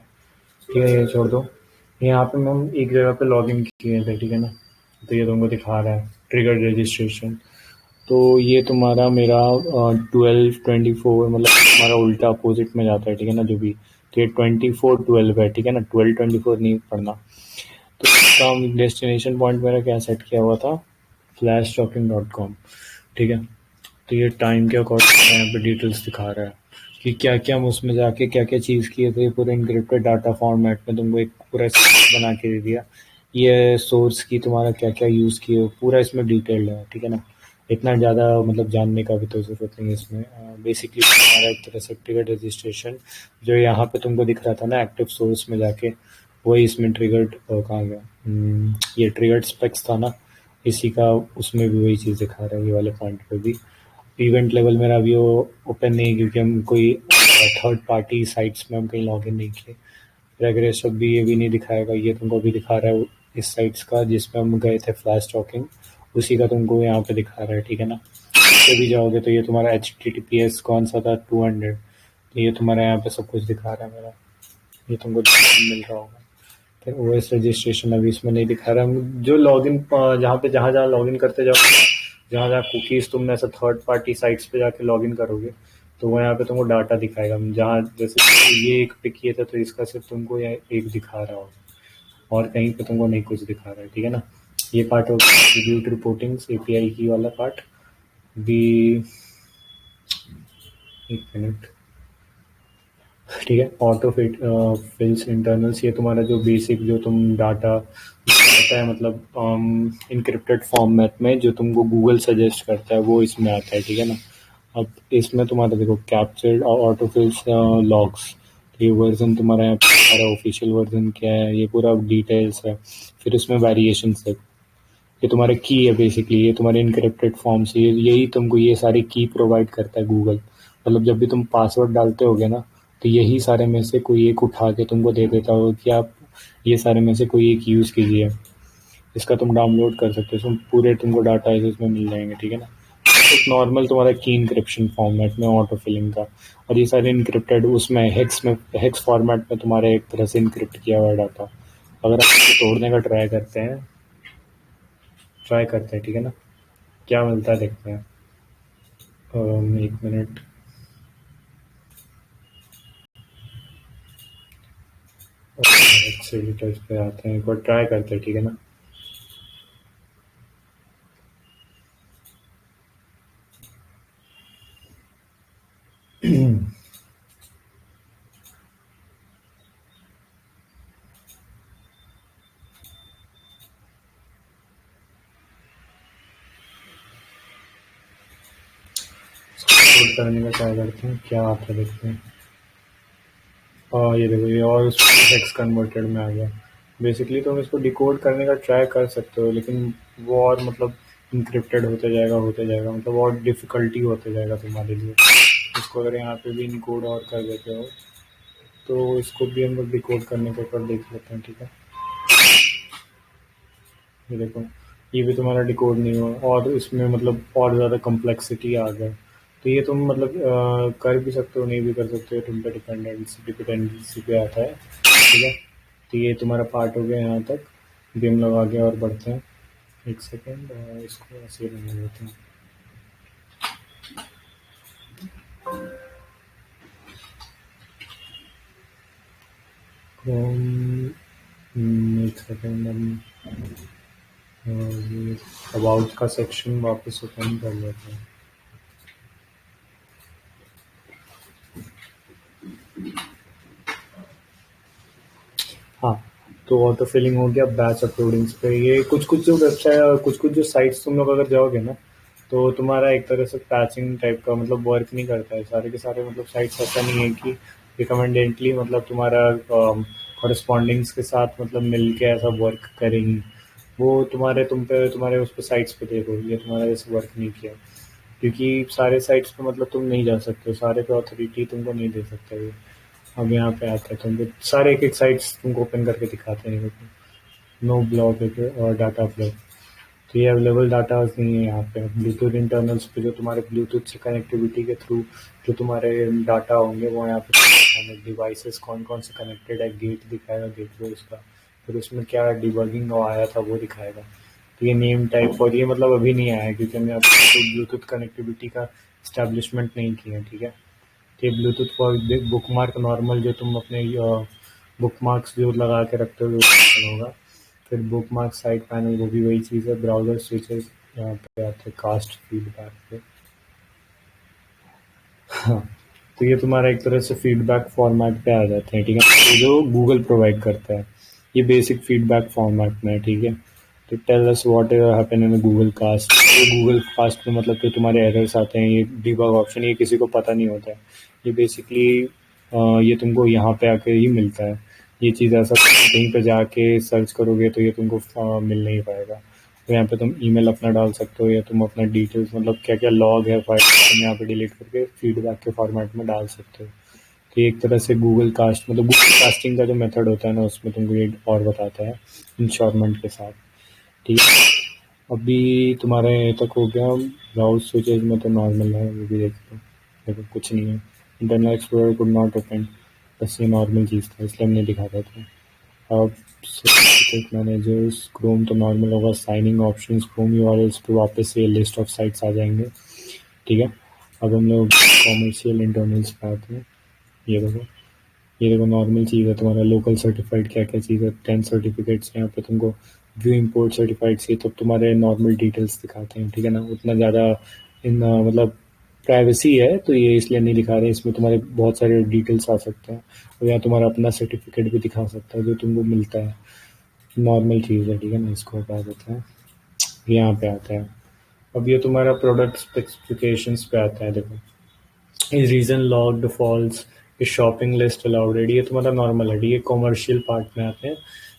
ठीक है, ये छोड़ दो। यहाँ पे हम एक जगह पे लॉगिन किए थे, ठीक है ना, तो ये तुमको दिखा रहा है ट्रिगर रजिस्ट्रेशन। तो ये तुम्हारा मेरा 12/24, मतलब तुम्हारा उल्टा अपोजिट में जाता है, ठीक है ना, जो भी। तो ये 24/12 है, ठीक है ना, 12/24 नहीं पढ़ना। तो इसका डेस्टिनेशन पॉइंट मेरा क्या सेट किया हुआ था, flashtalking.com, ठीक है। तो ये टाइम के अकॉर्डिंग यहाँ पे डिटेल्स दिखा रहा है कि क्या क्या हम उसमें जाके क्या क्या चीज़ किए थे। पूरे इनक्रिप्टेड डाटा फॉर्मेट में तुमको एक पूरा स्क्रिप्ट बना के दे दिया। ये सोर्स की तुम्हारा क्या क्या यूज़ किए हो, पूरा इसमें डिटेल्ड है, ठीक है ना। इतना ज़्यादा मतलब जानने का भी तो ज़रूरत नहीं है इसमें। बेसिकली हमारा एक तरह से ट्रिगर रजिस्ट्रेशन, जो यहाँ पे तुमको दिख रहा था ना एक्टिव सोर्स में जाके, वही इसमें ट्रिगर्ड कहाँ गया, ये ट्रिगर्ड स्पेक्स था ना, इसी का उसमें भी वही चीज़ दिखा रहा है, ये वाले पॉइंट पे भी। इवेंट लेवल मेरा अभी वो ओपन नहीं है, क्योंकि हम कोई थर्ड पार्टी साइट्स में हम कहीं लॉगिन नहीं किए। रेगरेस अब भी ये भी नहीं दिखाएगा, ये तुमको भी दिखा रहा है इस साइट्स का जिसमें हम गए थे फ्लैश टॉकिंग, उसी का तुमको यहाँ पे दिखा रहा है, ठीक है ना। इस पे भी जाओगे तो ये तुम्हारा HTTPS कौन सा था, 200, तो ये तुम्हारा यहाँ पे सब कुछ दिखा रहा है मेरा, ये तुमको मिल रहा होगा। फिर OS रजिस्ट्रेशन अभी इसमें नहीं दिखा रहा है। जो लॉगिन जहाँ पे जहाँ जहाँ लॉगिन करते जाओ, जहाँ जहाँ कुकीज़ तुमने ऐसा थर्ड पार्टी साइट्स पे जाके लॉगिन करोगे, तो वो यहाँ पे तुमको डाटा दिखाएगा। जहाँ जैसे कि ये एक पे किए थे, तो इसका सिर्फ तुमको ये एक दिखा रहा होगा, और कहीं पे तुमको नहीं कुछ दिखा रहा है, ठीक है ना। ये पार्ट हो गया एट्रीब्यूट रिपोर्टिंग्स, API की वाला पार्ट भी। एक मिनट, ठीक है। ऑटो फिट फिल्स इंटरनल्स, ये तुम्हारा जो बेसिक जो तुम डाटा आता है, मतलब इनक्रिप्टेड फॉर्मेट में जो तुमको गूगल सजेस्ट करता है, वो इसमें आता है, ठीक है ना। अब इसमें तुम्हारा देखो कैप्चर्ड और ऑटो फिल्स लॉग्स, ये वर्जन तुम्हारा यहाँ पे सारा ऑफिशियल वर्जन क्या है, ये पूरा डिटेल्स है। फिर उसमें वेरिएशंस है, ये तुम्हारे की है बेसिकली, ये तुम्हारे इनक्रिप्टेड फॉर्म से यही तुमको ये सारी की प्रोवाइड करता है गूगल। मतलब जब भी तुम पासवर्ड डालते होगे ना, तो यही सारे में से कोई एक उठा के तुमको दे देता होगा कि आप ये सारे में से कोई एक यूज़ कीजिए। इसका तुम डाउनलोड कर सकते हो, तुम पूरे तुमको डाटा इसमें मिल जाएंगे, ठीक है ना। एक नॉर्मल तुम्हारा की इनक्रिप्शन फॉर्मेट में ऑटो फिलिंग का, और ये सारे इनक्रिप्टेड उसमें हेक्स फॉर्मेट में तुम्हारे एक तरह से इनक्रिप्ट किया हुआ डाटा। अगर आप इसको तोड़ने का ट्राई करते हैं, ठीक है ना, क्या मिलता है देखते हैं। एक मिनट, एक्सेलिटर्स पे आते हैं, एक बार ट्राई करते हैं, ठीक है ना। कोड करने का ट्राई करते हैं, क्या आता है देखते हैं। ये देखो, ये और उसमें हेक्स कन्वर्टेड में आ गया। बेसिकली तुम इसको डिकोड करने का ट्राई कर सकते हो, लेकिन वो और मतलब इंक्रिप्टेड होते जाएगा, मतलब और डिफ़िकल्टी होते जाएगा तुम्हारे लिए। इसको अगर यहाँ पे भी इनकोड और कर देते हो, तो इसको भी हम लोग डिकोड करने के ऊपर देख लेते हैं, ठीक है। ये देखो, ये भी तुम्हारा डिकोड नहीं हुआ, और इसमें मतलब और ज़्यादा कम्प्लेक्सिटी आ गया। तो ये तुम मतलब कर भी सकते हो, नहीं भी कर सकते हो, तुम पे डिपेंडेंसी पे आता है, ठीक है। तो ये तुम्हारा पार्ट हो गया यहाँ तक। भी हम लोग आगे और बढ़ते हैं। एक सेकेंड, इसको ऐसे ही रहने देते हैं। एक सेकेंड, हम ये अबाउट का सेक्शन वापस ओपन कर लेते हैं। हाँ, तो ऑटो फिलिंग हो गया बैच अपलोडिंग्स पे। ये कुछ कुछ जो वेबसाइट, कुछ कुछ जो साइट्स तुम लोग अगर जाओगे ना, तो तुम्हारा एक तरह से पैचिंग टाइप का मतलब वर्क नहीं करता है। सारे के सारे मतलब साइट्स ऐसा नहीं है कि रिकमेंडेंटली मतलब तुम्हारा कॉरेस्पॉन्डिंग्स के साथ मतलब मिल के ऐसा वर्क करेंगी। वो तुम्हारे उस पर साइट्स पे देखो, ये तुम्हारा जैसे वर्क नहीं किया, क्योंकि सारे साइट्स पे मतलब तुम नहीं जा सकते हो, सारे पे अथॉरिटी तुमको नहीं दे सकते ये। अब यहाँ पे आता है, तुमको सारे एक-एक साइट्स तुमको ओपन करके दिखाते हैं। नो ब्लॉक और डाटा फ्लो। तो ये अवेलेबल डाटा नहीं है यहाँ पे। ब्लूटूथ इंटरनल्स पे जो तुम्हारे ब्लूटूथ से कनेक्टिविटी के थ्रू जो तुम्हारे डाटा होंगे वो यहाँ पे डिवाइसेस कौन कौन से कनेक्टेड है, गेट दिखाएगा, गेटवे उसका, फिर उसमें क्या डिबगिंग आया था वो दिखाएगा। तो ये नेम टाइप, और ये मतलब अभी नहीं आया है क्योंकि हमने अभी ब्लूटूथ कनेक्टिविटी का इस्टेब्लिशमेंट नहीं किया, ठीक है। तो ये Bluetooth for book mark normal जो तुम अपने बुक मार्क्स जो लगा के रखते हो वो होगा। फिर बुक मार्क साइड पैनल वो भी वही चीज़ है। ब्राउज़र स्विचेस यहाँ पे आते हैं कास्ट फीडबैक पे। हाँ, तो ये तुम्हारा एक तरह से फीडबैक फॉर्मेट पे आ जाते हैं, ठीक है। ये जो गूगल प्रोवाइड करता है ये बेसिक फीडबैक फॉर्मेट में है, ठीक है। तो tell us what happen in Google Cast. ये गूगल कास्ट में मतलब जो तुम्हारे एरर्स आते हैं, ये डीबग ऑप्शन, ये किसी को पता नहीं होता है। ये बेसिकली ये तुमको यहाँ पे आके ही मिलता है। ये चीज़ ऐसा कहीं पे जाके सर्च करोगे तो ये तुमको मिल नहीं पाएगा। तो यहाँ पे तुम ईमेल अपना डाल सकते हो या तुम अपना डिटेल्स मतलब क्या क्या लॉग है फाइल तुम यहाँ पे डिलीट करके फीडबैक के फॉर्मेट में डाल सकते हो। तो ये एक तरह से गूगल कास्ट मतलब गूगल कास्टिंग का जो मेथड होता है ना उसमें तुमको ये और बताता है इंश्योरमेंट के साथ, ठीक है। अभी तुम्हारे यहाँ तक हो गया। ब्राउज स्विचेज में तो नॉर्मल है, वो भी देखो, देखो कुछ नहीं है। Internet explorer could not open, बस ये नॉर्मल चीज़ था इसलिए हमने दिखाता था। अब सर्टिफिकेट मैनेजर्स क्रोम तो नॉर्मल होगा। साइनिंग ऑप्शंस क्रोम यूआरएल्स पे वापस से लिस्ट ऑफ साइट्स आ जाएंगे, ठीक है। अब हम लोग कॉमर्शियल इंटरनल्स पे आते हैं। ये देखो, ये देखो नॉर्मल चीज़ है तुम्हारा लोकल सर्टिफाइड क्या क्या चीज़ है। 10 सर्टिफिकेट्स यहाँ पे तुमको व्यू इंपोर्ट सर्टिफाइड से तब तुम्हारे नॉर्मल डिटेल्स दिखाते हैं, ठीक है ना। उतना ज़्यादा इन मतलब प्राइवेसी है तो ये इसलिए नहीं दिखा रहे। इसमें तुम्हारे बहुत सारे डिटेल्स आ सकते हैं और यहाँ तुम्हारा अपना सर्टिफिकेट भी दिखा सकता है जो तुमको मिलता है। नॉर्मल चीज़ है, ठीक है ना। इसको हटा देते हैं, यहाँ पे आता है। अब ये तुम्हारा प्रोडक्ट स्पेसिफिकेशंस पे आता है। देखो, is reason logged false, is shopping list allowed, ये तुम्हारा नॉर्मल है। ये कॉमर्शियल पार्ट में आते हैं।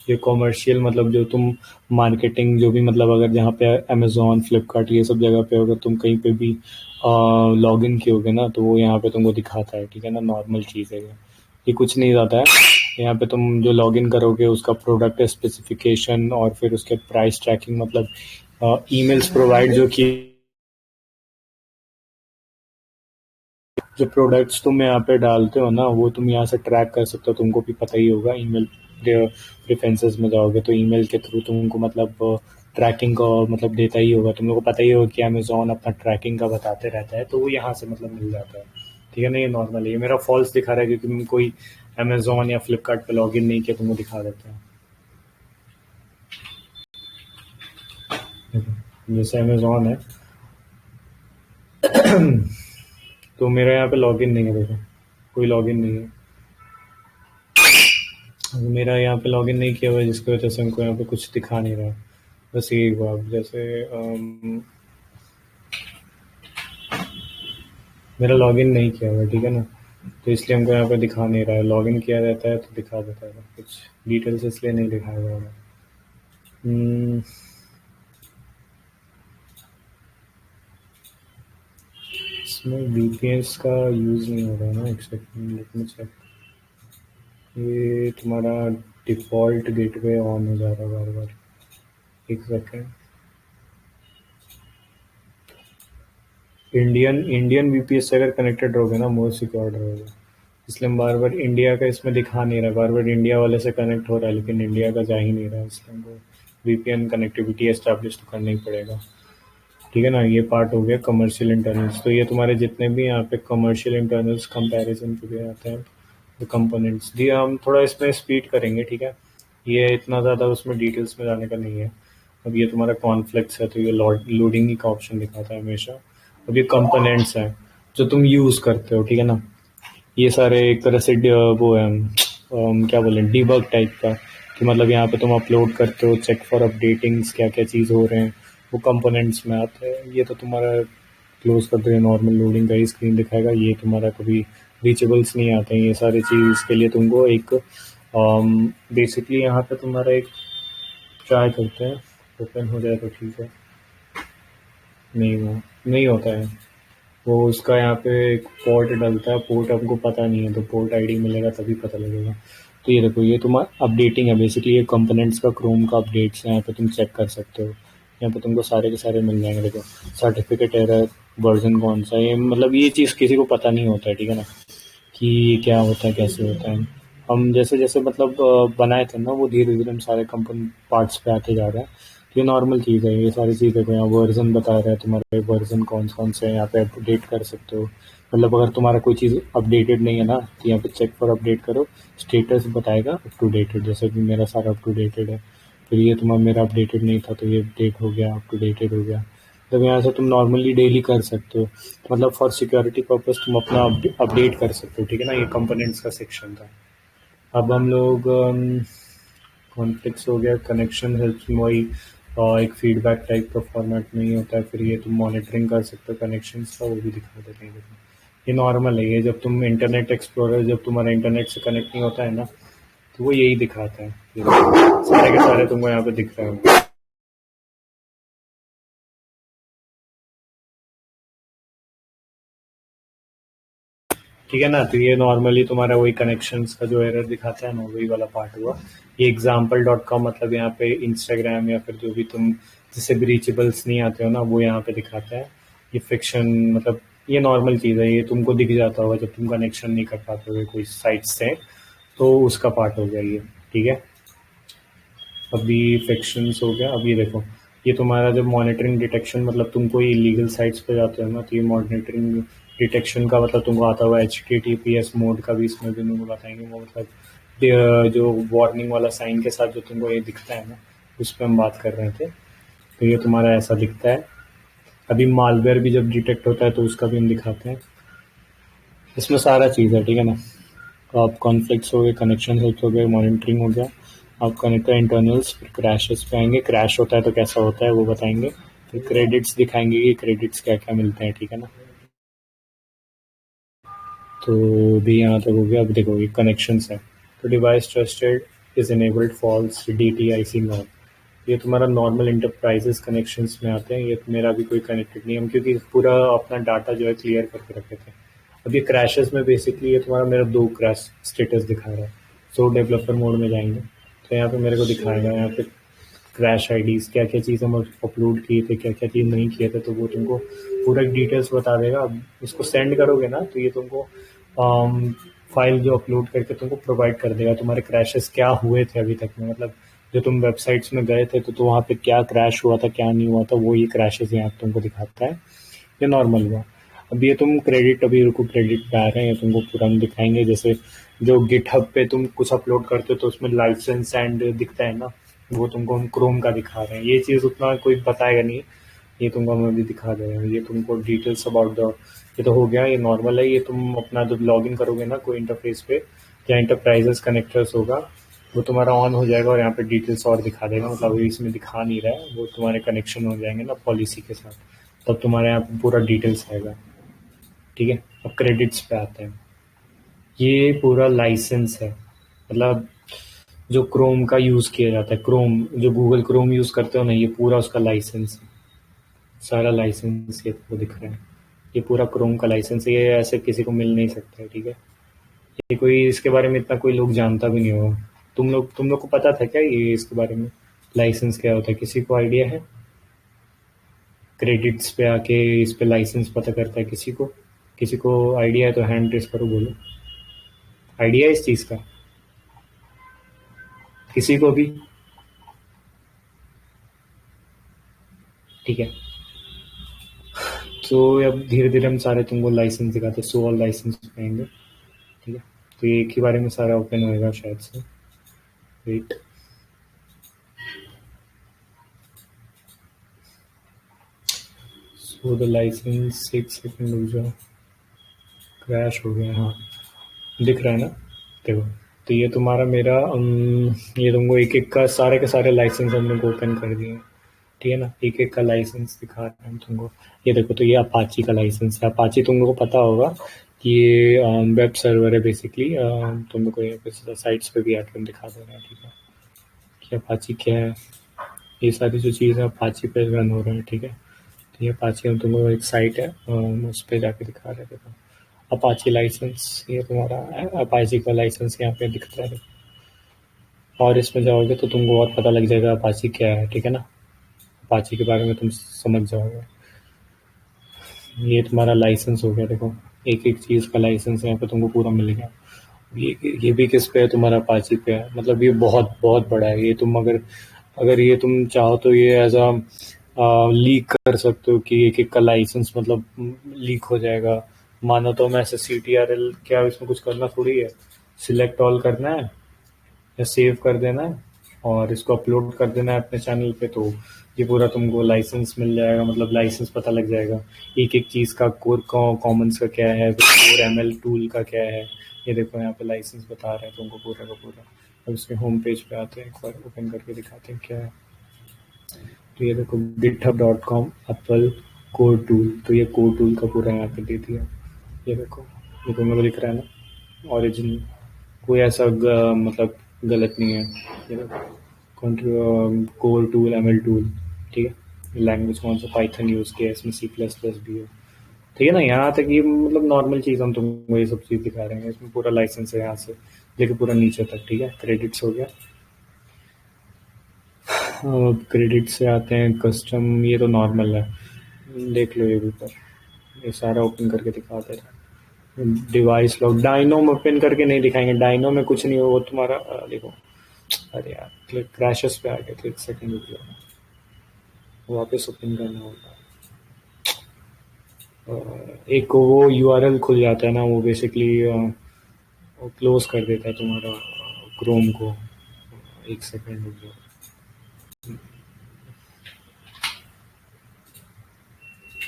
ये कॉमर्शियल मतलब जो तुम मार्केटिंग जो भी मतलब अगर जहाँ पे अमेजोन फ्लिपकार्ट ये सब जगह पे अगर तुम कहीं पे भी लॉग इन किए ना तो वो यहाँ पे तुमको दिखाता है, ठीक है ना। नॉर्मल चीज़ है ये कुछ नहीं ज़्यादा है। यहाँ पे तुम जो लॉग इन करोगे उसका प्रोडक्ट स्पेसिफिकेशन और फिर उसके प्राइस ट्रैकिंग मतलब ईमेल्स प्रोवाइड जो कि जो प्रोडक्ट्स तुम यहाँ पे डालते हो ना वो तुम यहाँ से ट्रैक कर सकते हो। तुमको भी पता ही होगा, ईमेल प्रेफरेंसेस में जाओगे तो ईमेल के थ्रू तुमको मतलब ट्रैकिंग का मतलब देता ही होगा। तुम लोगों को पता ही होगा कि अमेजोन अपना ट्रैकिंग का बताते रहता है तो वो यहाँ से मतलब मिल जाता है, ठीक है ना। ये नॉर्मल है। ये मेरा फॉल्स दिखा रहा है क्योंकि तुम कोई अमेजोन या फ्लिपकार्ट पे लॉग इन नहीं किया तुमको दिखा देता है। जैसे अमेजोन है तो मेरा यहाँ पे लॉग इन नहीं है। देखो, कोई लॉग इन नहीं है। मेरा यहाँ पे लॉगिन नहीं किया हुआ है जिसकी वजह से हमको यहाँ पे कुछ दिखा नहीं रहा। बस यही हुआ। जैसे मेरा लॉगिन नहीं किया हुआ है, ठीक है ना, तो इसलिए हमको यहाँ पे दिखा नहीं रहा है। लॉगिन किया रहता है तो दिखा देता है कुछ डिटेल्स, इसलिए नहीं दिखाया हुआ है। हम्म, इसमें वीपीएस का यूज़ नहीं हो रहा है ना। एक सेकंड, लेट मी चेक। ये तुम्हारा डिफ़ॉल्ट गेटवे ऑन हो जा रहा है बार बार। एक सेकंड। इंडियन इंडियन वीपीएस से अगर कनेक्टेड रहोगे ना मोर सिक्योर्ड रहोगे। इसलिए हम बार बार इंडिया का इसमें दिखा नहीं रहा। बार बार इंडिया वाले से कनेक्ट हो रहा है लेकिन इंडिया का जा ही नहीं रहा है। इसलिए हमको वीपीएन कनेक्टिविटी एस्टैब्लिश तो करना ही पड़ेगा, ठीक है ना। ये पार्ट हो गया कमर्शियल इंटरनल्स। तो ये तुम्हारे जितने भी यहाँ पे कमर्शियल इंटरनल्स कंपैरिजन के लिए आते हैं द कंपोनेंट्स दिए, हम थोड़ा इसमें स्पीड करेंगे, ठीक है। ये इतना ज़्यादा उसमें डिटेल्स में जाने का नहीं है। अब ये तुम्हारा कॉन्फ्लिक्ट्स है तो ये लोडिंग ही का ऑप्शन दिखाता है हमेशा। अब ये कंपोनेंट्स हैं जो तुम यूज़ करते हो, ठीक है ना। ये सारे एक तरह से वो है क्या बोलें डीबग टाइप का, कि मतलब यहाँ पे तुम अपलोड करते हो चेक फॉर अपडेटिंग्स क्या क्या चीज़ हो रहे हैं वो कंपोनेंट्स में आते हैं। ये तो तुम्हारा क्लोज करते हुए नॉर्मल लोडिंग का ही स्क्रीन दिखाएगा। ये तुम्हारा कभी रीचेबल्स नहीं आते हैं। ये सारी चीज़ के लिए तुमको एक बेसिकली यहाँ पे तुम्हारा एक ट्राई करते हैं ओपन हो जाए तो ठीक है। नहीं होता है वो। उसका यहाँ पे एक पोर्ट डलता है, पोर्ट हमको पता नहीं है तो पोर्ट आईडी मिलेगा तभी पता लगेगा। तो ये देखो, ये तुम्हारा अपडेटिंग है बेसिकली। ये कंपोनेंट्स का क्रोम का अपडेट्स है, यहाँ पे तुम चेक कर सकते हो। यहाँ पे तुमको सारे के सारे मिल जाएंगे। देखो सर्टिफिकेट एरर, वर्जन कौन सा है, ये मतलब ये चीज़ किसी को पता नहीं होता है, ठीक है ना, कि ये क्या होता है कैसे होता है। हम जैसे जैसे मतलब बनाए थे ना, वो धीरे धीरे हम सारे कंपोनेंट पार्ट्स पे आते जा रहे हैं। तो ये नॉर्मल चीज़ है, ये सारी चीज़ें को यहाँ वर्जन बता रहा है तुम्हारे, वर्जन कौन कौन से हैं, यहाँ पे अपडेट कर सकते हो। मतलब अगर तुम्हारा कोई चीज़ अपडेटेड नहीं है ना, तो यहाँ पे चेक फॉर अपडेट करो, स्टेटस बताएगा अप टू डेटेड, जैसे कि मेरा सारा अप टू डेटेड है। फिर ये तुम्हारा मेरा अपडेटेड नहीं था तो ये अपडेट हो गया, अप टू डेटेड हो गया। मतलब यहाँ से तुम नॉर्मली डेली कर सकते हो, मतलब फॉर सिक्योरिटी पर्पस तुम अपना अपडेट कर सकते हो, ठीक है ना। ये कंपोनेंट्स का सेक्शन था। अब हम लोग कॉन्फ्लिक्ट्स हो गया, कनेक्शन हेल्प वही एक फीडबैक टाइप का फॉर्मेट में ही होता है। फिर ये तुम मॉनिटरिंग कर सकते हो कनेक्शंस का, वो भी दिखा देते हैं। देखो ये नॉर्मल है, ये जब तुम इंटरनेट एक्सप्लोरर, जब तुम्हारा इंटरनेट से कनेक्ट नहीं होता है ना, तो वो यही दिखाता है। ये देखो, सारे के सारे तुमको यहाँ पे दिख रहे हो, ठीक है ना। तो ये नॉर्मली तुम्हारा वही कनेक्शंस का जो एरर दिखाता है ना, वही वाला पार्ट हुआ। ये एग्जाम्पल डॉट कॉम, मतलब यहाँ पे इंस्टाग्राम या फिर जो भी तुम जिससे भी रीचेबल्स नहीं आते हो ना, वो यहाँ पे दिखाता है। ये फिक्शन, मतलब ये नॉर्मल चीज़ है, ये तुमको दिख जाता होगा जब तुम कनेक्शन नहीं कर पाते हो कोई साइट से, तो उसका पार्ट हो गया ये, ठीक है। अभी फिक्शंस हो गया। अभी देखो ये तुम्हारा जब मॉनिटरिंग डिटेक्शन, मतलब तुम कोई इलीगल साइट्स पे जाते हो ना, तो ये मॉनिटरिंग डिटेक्शन का मतलब तुमको आता हुआ HTTPS मोड का भी इसमें भी तुमको बताएंगे। वो मतलब जो वार्निंग वाला साइन के साथ जो तुमको ये दिखता है ना, उस पर हम बात कर रहे थे। तो ये तुम्हारा ऐसा दिखता है। अभी मालवेयर भी जब डिटेक्ट होता है तो उसका भी हम दिखाते हैं। इसमें सारा चीज़ है, ठीक है ना। तो आप कॉन्फ्लिक्ट्स हो गए, कनेक्शन हेल्प हो गए, मॉनिटरिंग हो गया। आप कनेक्टर इंटरनल्स, फिर क्रैशेस पे आएंगे, क्रैश होता है तो कैसा होता है वो बताएंगे। फिर क्रेडिट्स दिखाएंगे कि क्रेडिट्स क्या क्या मिलते हैं, ठीक है ना। तो भी यहाँ तक हो गया। अब देखो ये कनेक्शंस है। तो device trusted is enabled false DTIC not, ये तुम्हारा नॉर्मल इंटरप्राइजेस कनेक्शंस में आते हैं। ये मेरा भी कोई कनेक्टेड नहीं है, हम क्योंकि पूरा अपना डाटा जो है क्लियर करके रखे थे। अब ये क्रैशेस में बेसिकली ये तुम्हारा मेरा 2 क्रैश स्टेटस दिखा रहा है। सो डेवलपर मोड में जाएंगे तो यहाँ पे मेरे को दिखाएगा, यहाँ पे क्रैश आईडीज़, क्या क्या चीज़ हम अपलोड किए थे, क्या क्या चीज़ नहीं किए थे, तो वो तुमको पूरा डिटेल्स बता देगा। अब इसको सेंड करोगे ना, तो ये तुमको फाइल जो अपलोड करके तुमको प्रोवाइड कर देगा, तुम्हारे क्रैशेस क्या हुए थे अभी तक में, मतलब जो तुम वेबसाइट्स में गए थे तो वहाँ पे क्या क्रैश हुआ था क्या नहीं हुआ था, वो ये क्रैशेस यहाँ तुमको दिखाता है। ये नॉर्मल हुआ। अब ये तुम क्रेडिट, अभी रुको क्रेडिट पे आ रहे हैं, तुमको पूरा हम दिखाएंगे। जैसे जो गिटहब पे तुम कुछ अपलोड करते हो तो उसमें लाइसेंस एंड दिखता है ना, वो तुमको हम क्रोम का दिखा रहे हैं। ये चीज़ उतना कोई बताएगा नहीं, ये तुमको हम अभी दिखा दे रहे हैं। ये तुमको डिटेल्स अबाउट द, ये तो हो गया, ये नॉर्मल है। ये तुम अपना जब लॉग इन करोगे ना कोई इंटरफेस पे, या इंटरप्राइजेस कनेक्टर्स होगा, वो तुम्हारा ऑन हो जाएगा और यहाँ पे डिटेल्स और दिखा देगा। मतलब अभी इसमें दिखा नहीं रहा है, वो तुम्हारे कनेक्शन हो जाएंगे ना पॉलिसी के साथ, तब तुम्हारे यहाँ पे पूरा डिटेल्स आएगा, ठीक है। अब क्रेडिट्स पे आते हैं। ये पूरा लाइसेंस है, मतलब जो क्रोम का यूज़ किया जाता है, क्रोम जो गूगल क्रोम यूज़ करते हो ना, ये पूरा उसका लाइसेंस है। सारा लाइसेंस ये आपको दिख रहा है, ये पूरा क्रोम का लाइसेंस है। ये ऐसे किसी को मिल नहीं सकता है, ठीक है। ये कोई इसके बारे में इतना कोई लोग जानता भी नहीं होगा। तुम लोग को पता था क्या ये इसके बारे में, लाइसेंस क्या होता है? किसी को आइडिया है? क्रेडिट्स पे आके इस पे लाइसेंस पता करता है किसी को आइडिया है तो हैंड रेस करो, बोलो आइडिया है इस चीज़ का किसी को भी, ठीक है। तो अब धीरे धीरे हम सारे तुमको लाइसेंस दिखाते हैं, सो ऑल लाइसेंस पाएंगे, ठीक है। तो ये एक ही बारे में सारा ओपन होएगा शायद से, वेट। सो द लाइसेंस, एक सेकंड रुक जाओ, क्रैश हो गया, हाँ दिख रहा है ना, देखो। तो ये तुम्हारा मेरा ये तुमको एक एक का सारे के सारे लाइसेंस हम लोग ओपन कर दिए हैं, ठीक है ना। एक एक का लाइसेंस दिखा रहे हैं हम तुमको। ये देखो, तो ये अपाची का लाइसेंस है। अपाची तुम लोग को पता होगा कि ये वेब सर्वर है बेसिकली। तुम लोग को यहाँ पे साइट्स पे भी आके हम दिखा दे रहे हैं, ठीक है, कि अपाची क्या है। ये सारी जो चीज़ें अपाची पे रन हो रहे हैं, ठीक है। तो ये अपाची हम तुम लोग एक साइट है, उस पर जाके दिखा रहे थे। अपाची लाइसेंस, ये तुम्हारा अपाची का लाइसेंस यहाँ पे दिखता है। और इसमें जाओगे तो तुमको और पता लग जाएगा अपाची क्या है, ठीक है ना। अपाची के बारे में तुम समझ जाओगे। ये तुम्हारा लाइसेंस हो गया, देखो एक एक चीज़ का लाइसेंस यहाँ पे तुमको पूरा मिल गया। ये भी किस पे है, तुम्हारा अपाची पे है। मतलब ये बहुत बहुत बड़ा है। ये तुम अगर अगर ये तुम चाहो तो ये एज अ लीक कर सकते हो कि एक एक का लाइसेंस मतलब लीक हो जाएगा। मानो तो मैं ऐसे CTRL, क्या इसमें कुछ करना थोड़ी है, सिलेक्ट ऑल करना है या सेव कर देना है और इसको अपलोड कर देना है अपने चैनल पे, तो ये पूरा तुमको लाइसेंस मिल जाएगा। मतलब लाइसेंस पता लग जाएगा एक एक चीज़ का, कोर कॉमन्स का क्या है, कोर ML टूल का क्या है। ये देखो यहाँ पे लाइसेंस बता रहे हैं तुमको पूरा का पूरा। अब इसके होम पेज पे आते हैं, एक बार ओपन करके दिखाते हैं क्या है। तो ये देखो github.com एप्पल कोर टूल, तो ये कोर टूल का पूरा यहाँ पे दे दिया। ये देखो, ये तुम्हें दिख रहा है ना ओरिजिनल, कोई ऐसा मतलब गलत नहीं है। ये देखो कोर टूल ML टूल, ठीक है। लैंग्वेज कौन सा, पाइथन यूज़ किया है इसमें, C++ भी है, ठीक है ना। यहाँ तक ये मतलब नॉर्मल चीज़, हम तुमको ये सब चीज़ दिखा रहे हैं। इसमें पूरा लाइसेंस है यहाँ से लेके पूरा नीचे तक, ठीक है। क्रेडिट्स हो गया। क्रेडिट से आते हैं कस्टम, ये तो नॉर्मल है, देख लो ये भी ऊपर, ये सारा ओपन करके दिखा दे रहा है। डिवाइस लॉक, डायनो में ओपन करके नहीं दिखाएंगे, डायनो में कुछ नहीं हो, वो तुम्हारा देखो। अरे यार क्लिक क्रैशेस पे आ गया, तो एक सेकंड रुक जाओ, वापस ओपन करना होगा। एक वो URL खुल जाता है ना, वो बेसिकली वो क्लोज कर देता है तुम्हारा क्रोम को। एक सेकंड रुक जाओ,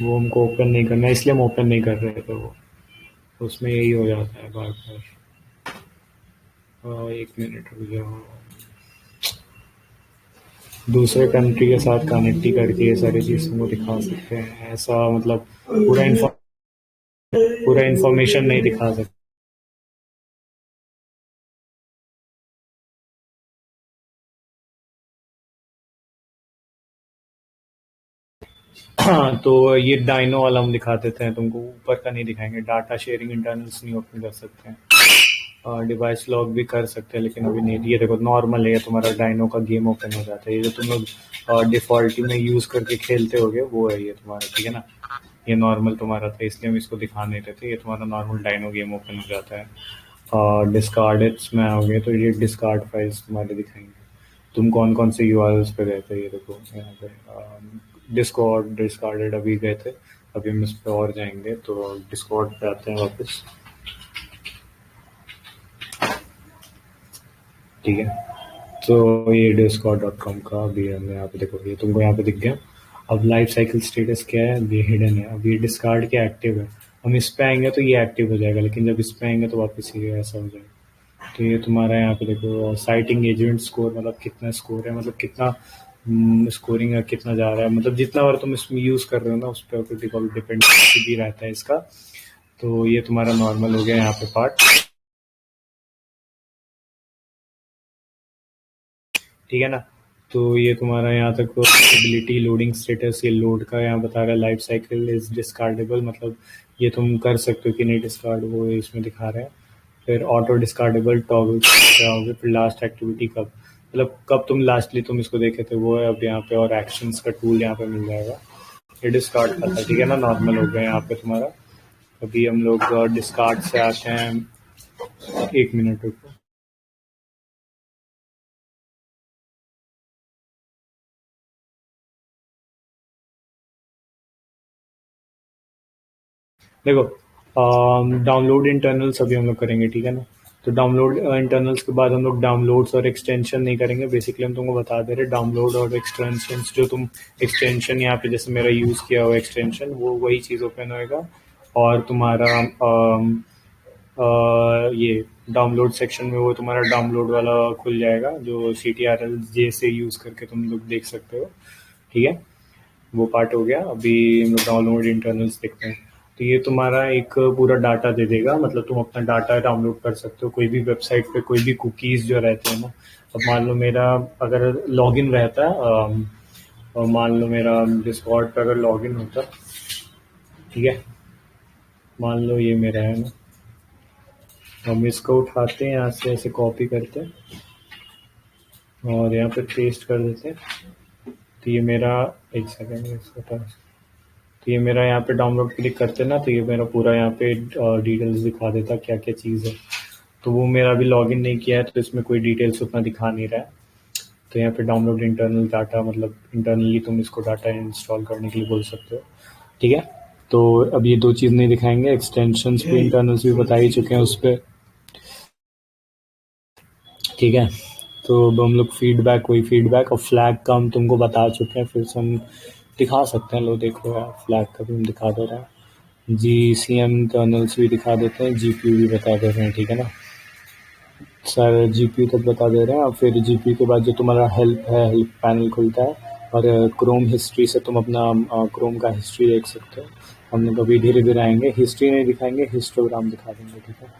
वो हमको ओपन नहीं करना, इसलिए हम ओपन नहीं कर रहे थे। वो उसमें यही हो जाता है बार बार। एक मिनट रुक जाओ, दूसरे कंट्री के साथ कनेक्ट ही करके ये सारी चीज़ को दिखा सकते हैं। ऐसा मतलब पूरा इन्फॉर्मेशन नहीं दिखा सकते। हाँ, तो ये डाइनो वाला हम दिखा देते हैं तुमको, ऊपर का नहीं दिखाएंगे। डाटा शेयरिंग इंटरनल्स नहीं ओपन कर सकते हैं, डिवाइस लॉग भी कर सकते हैं लेकिन अभी नहीं। ये देखो नॉर्मल है, तुम्हारा डाइनो का गेम ओपन हो जाता है। ये जो तुम लोग डिफॉल्ट में यूज़ करके खेलते होगे वो है ये तुम्हारा, ठीक है ना। ये नॉर्मल तुम्हारा था, इसलिए हम इसको दिखा नहीं रहे थे। ये तुम्हारा नॉर्मल डाइनो गेम ओपन हो जाता है। डिस्कार्डेड्स में आओगे तो ये डिस्कार्ड फाइल्स तुम्हारे दिखाएंगे, तुम कौन कौन से URLs पे गए थे। ये देखो यहाँ पे डिस्कॉर्ड डिस्कार्डेड अभी गए थे, अभी हम इस पे और जाएंगे। तो डिस्कॉर्ड पे आते हैं वापस, ठीक है। तो ये discord.com का अभी हमने यहाँ पे देखो, ये तुमको यहाँ पे दिख गया। अब लाइफ साइकिल स्टेटस क्या है, ये हिडन है। अब ये डिस्कार्ड के एक्टिव है, हम इस पे आएंगे तो ये एक्टिव हो जाएगा, लेकिन जब इस पे आएंगे तो वापस ये ऐसा हो जाएगा। तो ये तुम्हारा यहाँ पे देखो साइट एंगेजमेंट स्कोर, मतलब कितना स्कोर है, मतलब कितना स्कोरिंग है, कितना जा रहा है। मतलब जितना बार तुम इसमें यूज़ कर रहे हो ना उस पर डिपेंड भी रहता है इसका। तो ये तुम्हारा नॉर्मल हो गया यहाँ पे पार्ट, ठीक है ना। तो ये तुम्हारा यहाँ तक एबिलिटी, लोडिंग स्टेटस, ये लोड का यहाँ बता रहा है। लाइफ साइकिल इज डिस्कार्डेबल, मतलब ये तुम कर सकते हो कि नहीं डिस्कार्ड, वो इसमें दिखा रहे हैं। फिर ऑटो डिस्कार्डेबल टॉगल क्या होगा, फिर लास्ट एक्टिविटी कब, मतलब कब तुम लास्टली तुम इसको देखे थे वो है अब यहाँ पे। और एक्शंस का टूल यहाँ पे मिल जाएगा। ये डिस्कार्ड का था, ठीक है ना, नॉर्मल हो गया यहाँ पे तुम्हारा। अभी हम लोग डिस्कार्ड से आते हैं, एक मिनट रुको। देखो डाउनलोड इंटरनल्स अभी हम लोग करेंगे, ठीक है ना। तो डाउनलोड इंटरनल्स के बाद हम लोग डाउनलोड्स और एक्सटेंशन नहीं करेंगे। बेसिकली हम तुमको बता दे रहे डाउनलोड और एक्सटेंशन, जो तुम एक्सटेंशन यहाँ पे जैसे मेरा यूज़ किया हुआ एक्सटेंशन, वो वही चीज़ ओपन होएगा। और तुम्हारा ये डाउनलोड सेक्शन में वो तुम्हारा डाउनलोड वाला खुल जाएगा, जो CTRL J से यूज़ करके तुम लोग देख सकते हो, ठीक है। वो पार्ट हो गया। अभी हम लोग डाउनलोड इंटरनल्स देखते हैं। तो ये तुम्हारा एक पूरा डाटा दे देगा, मतलब तुम अपना डाटा डाउनलोड कर सकते हो कोई भी वेबसाइट पे, कोई भी कुकीज़ जो रहते हैं ना। अब मान लो मेरा अगर लॉगिन रहता है, और मान लो मेरा डिस्कॉर्ड पे अगर लॉगिन होता, ठीक है, मान लो ये मेरा है ना, हम इसको उठाते हैं यहाँ से ऐसे कॉपी करते हैं और यहाँ पे पेस्ट कर देते हैं। तो ये मेरा, एक सेकेंड इसको तो ये मेरा यहाँ पे डाउनलोड क्लिक करते ना, तो ये मेरा पूरा यहाँ पे डिटेल्स दिखा देता क्या क्या चीज़ है। तो वो मेरा अभी लॉगिन नहीं किया है, तो इसमें कोई डिटेल्स उतना दिखा नहीं रहा है। तो यहाँ पे डाउनलोड इंटरनल डाटा, मतलब इंटरनली तुम इसको डाटा इंस्टॉल करने के लिए बोल सकते हो। ठीक है, तो अब ये दो चीज़ नहीं दिखाएंगे, एक्सटेंशंस भी इंटरनल्स भी बता ही चुके हैं उस पर। ठीक है, तो अब हम लोग फीडबैक, वही फीडबैक और फ्लैग का हम तुमको बता चुके हैं, फिर से हम दिखा सकते हैं। लो देखो यार, फ्लैग का भी हम दिखा दे रहे हैं, GCM इंटरनल्स भी दिखा देते हैं, GPU भी बता दे रहे हैं। ठीक है ना, सर GPU तक बता दे रहे हैं। और फिर GPU के बाद जो तुम्हारा हेल्प है, हेल्प पैनल खुलता है, और क्रोम हिस्ट्री से तुम अपना क्रोम का हिस्ट्री देख सकते हो। हम लोग अभी धीरे धीरे आएंगे, हिस्ट्री नहीं दिखाएंगे, हिस्टोग्राम दिखा देंगे। ठीक है,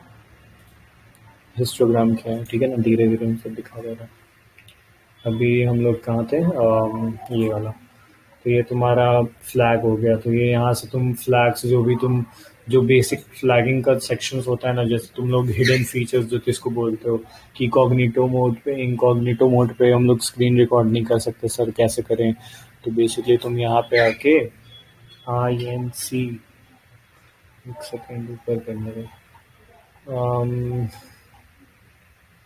हिस्टोग्राम क्या है, ठीक है ना, धीरे धीरे हम सब दिखा दे रहे हैं। अभी हम लोग कहाँ थे, ये वाला। तो ये तुम्हारा फ्लैग हो गया। तो ये यहाँ से तुम फ्लैग्स, जो भी तुम, जो बेसिक फ्लैगिंग का सेक्शंस होता है ना, जैसे तुम लोग हिडन फीचर्स जो किसको बोलते हो, कि कॉग्निटो मोड पे, इनकॉग्निटो मोड पे हम लोग स्क्रीन रिकॉर्ड नहीं कर सकते, सर कैसे करें। तो बेसिकली तुम यहाँ पे आके INC, एक सेकेंड ऊपर करने में,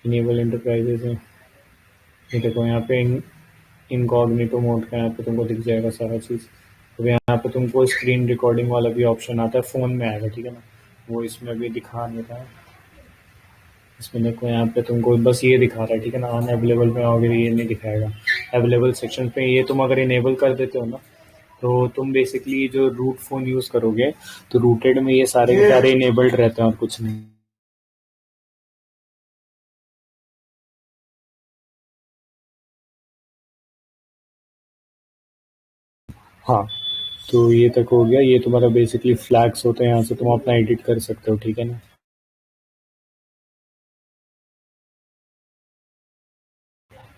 इनेबल इंटरप्राइजेज है। ये देखो यहाँ पे इनकॉग्निटो मोड का यहाँ पे तुमको दिख जाएगा सारा चीज़। तो यहाँ पे तुमको स्क्रीन रिकॉर्डिंग वाला भी ऑप्शन आता है, फ़ोन में आएगा। ठीक है ना, वो इसमें भी दिखा नहीं रहा है। इसमें देखो यहाँ पे तुमको बस ये दिखा रहा है। ठीक है ना, अनअवेलेबल में वगैरह ये नहीं दिखाएगा। अवेलेबल सेक्शन पे ये तुम अगर इनेबल कर देते हो ना, तो तुम बेसिकली जो रूट फ़ोन यूज़ करोगे, तो रूटेड में ये सारे के सारे इनेबल्ड रहते हैं और कुछ नहीं। हाँ, तो ये तक हो गया। ये तुम्हारा बेसिकली फ्लैग्स होते हैं, यहाँ से तुम अपना एडिट कर सकते हो। ठीक है ना,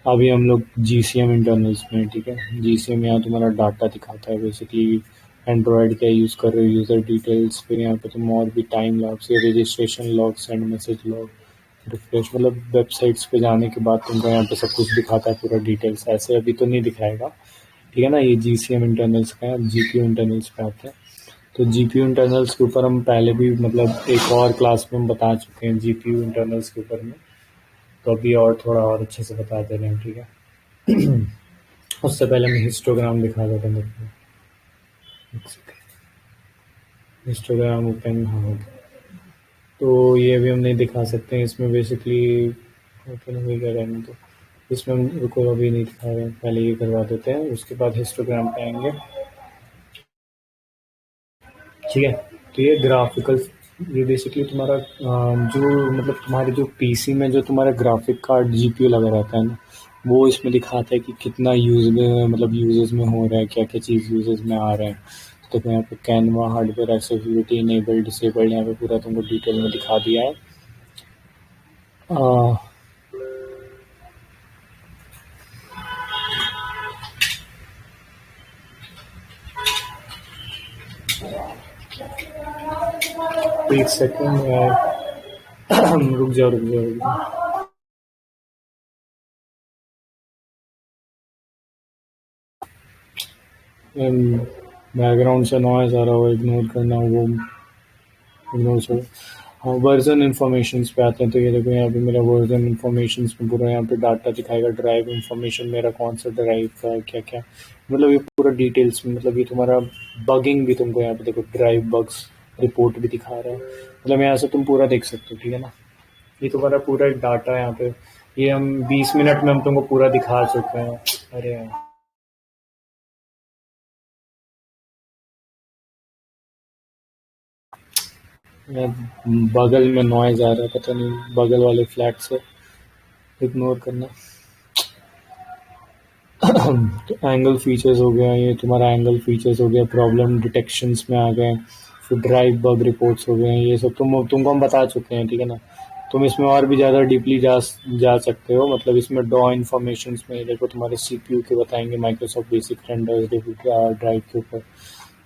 अभी हम लोग GCM इंटरनल्स में। ठीक है, GCM यहाँ तुम्हारा डाटा दिखाता है, बेसिकली एंड्रॉयड क्या यूज़ कर रहे हो, यूज़र डिटेल्स, फिर यहाँ पे तुम और भी टाइम लॉग्स, या registration log, send message log, refresh, मतलब वेबसाइट्स पे जाने के बाद तुमको यहाँ पे सब कुछ दिखाता है, पूरा डिटेल्स। ऐसे अभी तो नहीं दिखाएगा। ठीक है ना, ये GCM इंटरनल्स का है। GPU इंटरनल्स पे आते हैं। तो GPU इंटरनल्स के ऊपर हम पहले भी, मतलब एक और क्लास में हम बता चुके हैं GPU इंटरनल्स के ऊपर में। तो अभी और थोड़ा और अच्छे से बता दे रहे हैं। ठीक है, उससे पहले मैं हिस्टोग्राम दिखा देता हूँ। हिस्टोग्राम ओपन, हाँ हो गया। तो ये भी हम नहीं दिखा सकते हैं इसमें, बेसिकली ओपन हो गया रहने। तो इसमें हम, रुको अभी नहीं दिखा रहे हैं, पहले ये करवा देते हैं, उसके बाद हिस्टोग्राम पे आएंगे। ठीक है, तो ये ग्राफिकल, ये बेसिकली तुम्हारा जो, मतलब तुम्हारे जो PC में जो तुम्हारा ग्राफिक कार्ड GPU लगा रहता है ना, वो इसमें दिखाता है कि कितना यूज में, मतलब यूजेस में हो रहा है, क्या क्या चीज़ यूजेस में आ रहे हैं। तो यहाँ पे Canva, hardware accessibility, enabled, disabled, यहाँ पे पूरा तुमको डिटेल में दिखा दिया है। आ, एक सेकेंड यार, रुक जाओ रुक जाओ रुक जाओ। बैकग्राउंड से नॉइज आ रहा हो, इग्नोर करना, वो इग्नोर से। हाँ, वर्जन इन्फॉर्मेशंस पे आते हैं। तो ये देखो यहाँ पे मेरा वर्जन इन्फॉर्मेशंस में पूरा यहाँ पे डाटा दिखाएगा, ड्राइव इन्फॉर्मेशन मेरा कौन सा ड्राइव का है, क्या क्या, मतलब ये पूरा डिटेल्स में। मतलब ये तुम्हारा बगिंग भी तुमको यहाँ पे देखो, ड्राइव बग्स रिपोर्ट भी दिखा रहा है। मतलब यहाँ से तुम पूरा देख सकते हो। ठीक है ना, ये तुम्हारा पूरा डाटा है यहाँ पे। ये हम 20 मिनट में हम तुमको पूरा दिखा चुके हैं। अरे यार, बगल में नॉइज आ रहा है, पता नहीं, बगल वाले फ्लैट से, इग्नोर करना। तो एंगल फीचर्स हो गया, ये तुम्हारा एंगल फीचर्स हो गया, प्रॉब्लम डिटेक्शंस में आ गए, फिर ड्राइव बग रिपोर्ट्स हो गए, ये सब तुमको हम बता चुके हैं। ठीक है ना, तुम इसमें और भी ज़्यादा डीपली जा सकते हो। मतलब इसमें ड्रॉ इन्फॉर्मेशन में देखो, तुम्हारे CPU के बताएंगे, माइक्रोसॉफ्ट बेसिक रेंडर्स ड्राइव के ऊपर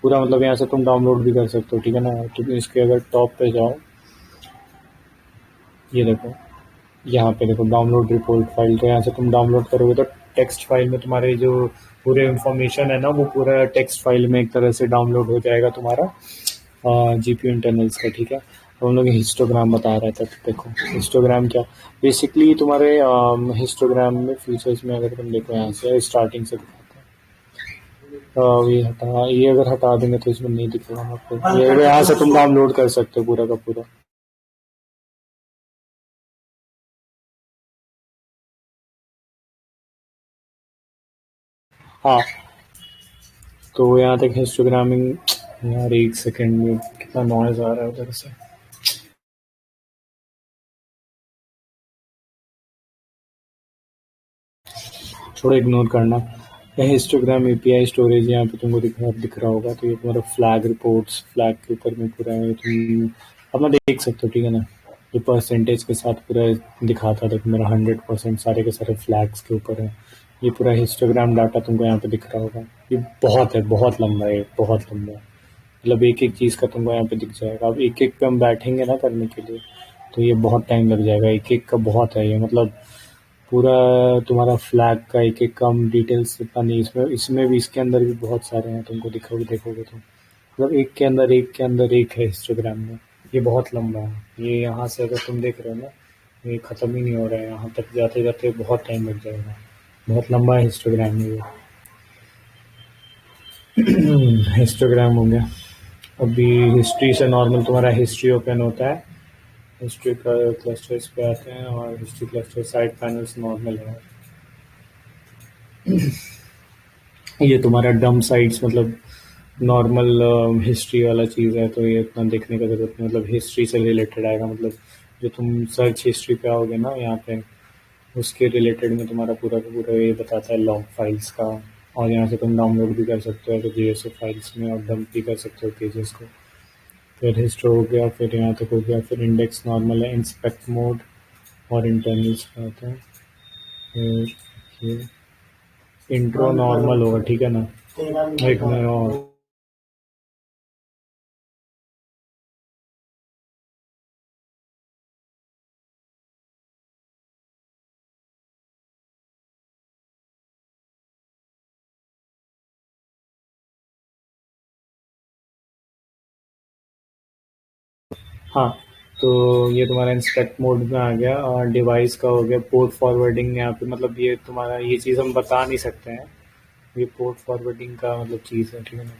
पूरा, मतलब यहाँ से तुम डाउनलोड भी कर सकते हो। ठीक है ना, तो इसके अगर टॉप पे जाओ, ये देखो, यहाँ पे देखो डाउनलोड रिपोर्ट फाइल, तो यहाँ से तुम डाउनलोड करोगे तो टेक्स्ट फाइल में तुम्हारे जो पूरे इंफॉर्मेशन है ना, वो पूरा टेक्स्ट फाइल में एक तरह से डाउनलोड हो जाएगा तुम्हारा जीपीयू इंटरनल्स का, ठीक है। तो हम लोग हिस्टोग्राम बता रहे थे, तो देखो हिस्टोग्राम क्या बेसिकली तुम्हारे हिस्टोग्राम में फीचर्स में अगर तुम देखो यहाँ से स्टार्टिंग से दिखाते हैं। ये अगर हटा देंगे तो इसमें नहीं दिखेगा आपको, ये यहाँ से तुम डाउनलोड कर सकते हो पूरा का पूरा। हाँ, तो यहाँ तक हिस्टोग्रामिंग। यार एक सेकेंड में कितना नॉइज आ रहा है उधर से। छोड़ो, इग्नोर करना। ये हिस्टोग्राम एपीआई स्टोरेज यहाँ पे तुमको दिख रहा होगा, तो ये तुम्हारा फ्लैग रिपोर्ट्स, फ्लैग के ऊपर में पूरा है, तुम अपना देख सकते हो, ठीक है ना। ये परसेंटेज के साथ पूरा दिखाता था कि मेरा 100% सारे के सारे फ्लैग्स के ऊपर है। ये पूरा हिस्टोग्राम डाटा तुमको यहाँ पे दिख रहा होगा। ये बहुत है, बहुत लंबा है, बहुत लंबा है। मतलब एक एक चीज़ का तुमको यहाँ पे दिख जाएगा। अब एक एक पे हम बैठेंगे ना करने के लिए, तो ये बहुत टाइम लग जाएगा। एक एक का बहुत है ये, मतलब पूरा तुम्हारा फ्लैग का एक एक कम डिटेल्स इतना नहीं। इसमें इसमें भी, इसके अंदर भी बहुत सारे हैं, तुमको दिखोगे देखोगे तो मतलब एक के अंदर एक के अंदर एक है हिस्टोग्राम में। ये बहुत लंबा है। ये यहाँ से अगर तुम देख रहे हो ना, ये ख़त्म ही नहीं हो रहा है, यहाँ तक जाते जाते बहुत टाइम लग जाएगा। बहुत लंबा है हिस्टोग्राम में ये। हिस्टोग्राम हो गया। अभी हिस्ट्री से नॉर्मल तुम्हारा हिस्ट्री ओपन होता है, हिस्ट्री का क्लस्टर्स पे आते हैं, और history cluster side panels normal है। ये तुम्हारा डम साइट्स मतलब नॉर्मल हिस्ट्री वाला चीज़ है, तो ये इतना देखने का ज़रूरत नहीं, मतलब हिस्ट्री से रिलेटेड आएगा। मतलब जो तुम सर्च हिस्ट्री पे आओगे ना यहाँ पे, उसके रिलेटेड में तुम्हारा पूरा का पूरा ये बताता है लॉग फाइल्स का। और यहाँ से तुम डाउनलोड भी कर सकते हो तो JSO फाइल्स में, और डंप भी कर सकते हो पेजेस को। फिर हिस्ट्री हो गया, फिर यहाँ तक हो गया, फिर इंडेक्स नॉर्मल है, इंस्पेक्ट मोड और इंटरनल्स का आता है। फिर ये इंट्रो नॉर्मल होगा, ठीक है ना। एक मिनट और। हाँ, तो ये तुम्हारा इंस्पेक्ट मोड में आ गया, और डिवाइस का हो गया पोर्ट फॉरवर्डिंग। यहाँ पे मतलब ये तुम्हारा, ये चीज़ हम बता नहीं सकते हैं, ये पोर्ट फॉरवर्डिंग का मतलब चीज़ है, ठीक है ना।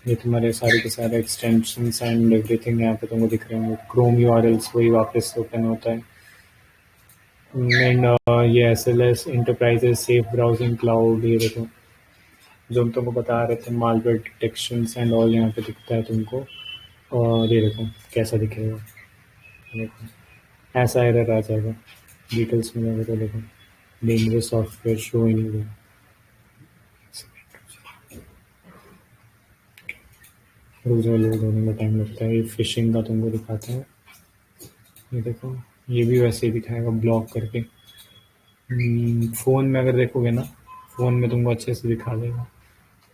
ये तुम्हारे सारे के सारे एक्सटेंशंस एंड एवरीथिंग यहाँ पे तुमको दिख रहे होंगे। क्रोम यूआरएल्स वही वापस ओपन होता है। एंड ये SLS enterprises safe browsing cloud, ये देखो जो हम तुमको बता रहे थे, मालवेयर डिटेक्शंस एंड ऑल यहाँ पे दिखता है तुमको। और ये देखो कैसा दिखेगा, देखो ऐसा एरर आ जाएगा। डिटेल्स में जाएगा तो देखो डेंजरस सॉफ्टवेयर शो ही नहीं हुआ। रोज़ लोड होने में टाइम लगता है। ये फिशिंग का तुमको दिखाते हैं, ये देखो ये भी वैसे ही दिखाएगा ब्लॉक करके। फ़ोन में अगर देखोगे ना, फ़ोन में तुमको अच्छे से दिखा देगा।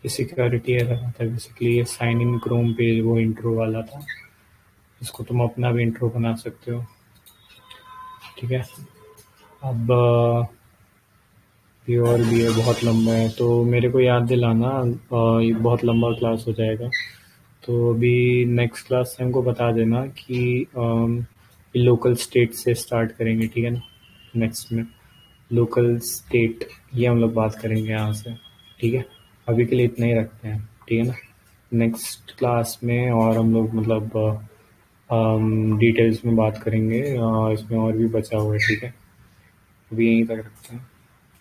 ये सिक्योरिटी एरर आता है बेसिकली। ये साइन इन क्रोम पेज वो इंट्रो वाला था, इसको तुम अपना भी इंट्रो बना सकते हो, ठीक है। अब ये और भी है, बहुत लंबा है, तो मेरे को याद दिलाना। ये बहुत लंबा क्लास हो जाएगा, तो अभी नेक्स्ट क्लास से हमको बता देना कि लोकल स्टेट से स्टार्ट करेंगे, ठीक है ना। नेक्स्ट में लोकल स्टेट ये हम लोग बात करेंगे यहाँ से, ठीक है। अभी के लिए इतना ही रखते हैं, ठीक है ना। नेक्स्ट क्लास में और हम लोग मतलब डिटेल्स में बात करेंगे, इसमें और भी बचा हुआ है, ठीक है। अभी यहीं तक रखते हैं।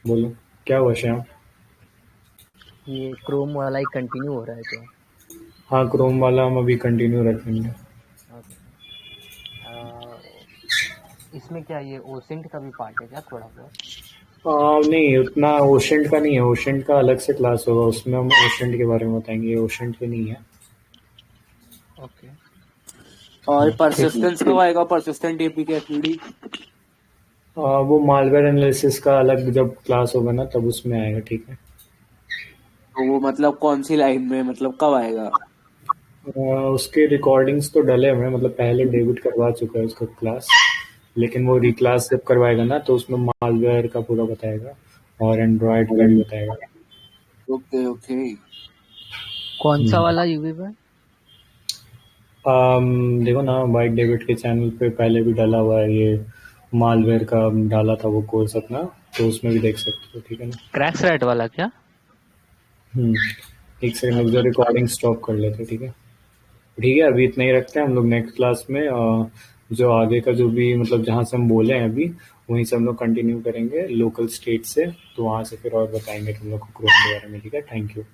बोलो क्या हुआ श्याम। ये क्रोम वाला ही कंटिन्यू हो रहा है क्या? हाँ, क्रोम वाला हम अभी कंटिन्यू रखेंगे। अच्छा। इसमें क्या ये ओसेंट का भी पार्ट है क्या थोड़ा बहुत? नहीं, उतना ओशेंट का नहीं है। ओशेंट का अलग से क्लास होगा, उसमें हम ओशेंट के बारे में बताएंगे। ओशेंट के नहीं है। ओके। और परसिस्टेंस कब आएगा? परसिस्टेंट एपीके एफडी वो मालवेयर एनालिसिस का अलग जब क्लास होगा ना, तब उसमें आएगा, ठीक है। तो वो मतलब कौन सी लाइन में, मतलब कब आएगा? उसके रिकॉर्डिंग्स तो डले हुए हैं, मतलब पहले डेबिट करवा चुका है उसका क्लास, लेकिन वो रिक्लास जब करवाएगा ना, तो उसमें मालवेयर का पूरा बताएगा। और एंड्रॉयड का भी बताएगा। Okay okay. कौन सा वाला यूवी पर? देखो ना, वाइट डेविड के चैनल पे पहले भी डाला हुआ है ये, मालवेयर का डाला था वो कोर्स अपना, तो उसमें भी देख सकते हो, ठीक है ना। क्रैक्स रैट वाला क्या? एक सेकंड, जो रिकॉर्डिंग स्टॉप कर लेते, ठीक है। ठीक है, अभी इतना ही रखते हैं। हम लोग नेक्स्ट क्लास में जो आगे का जो भी मतलब जहाँ से हम बोले हैं अभी, वहीं से हम लोग कंटिन्यू करेंगे लोकल स्टेट से, तो वहाँ से फिर और बताएंगे तुम लोग को क्रोम के बारे में, ठीक है। Thank you.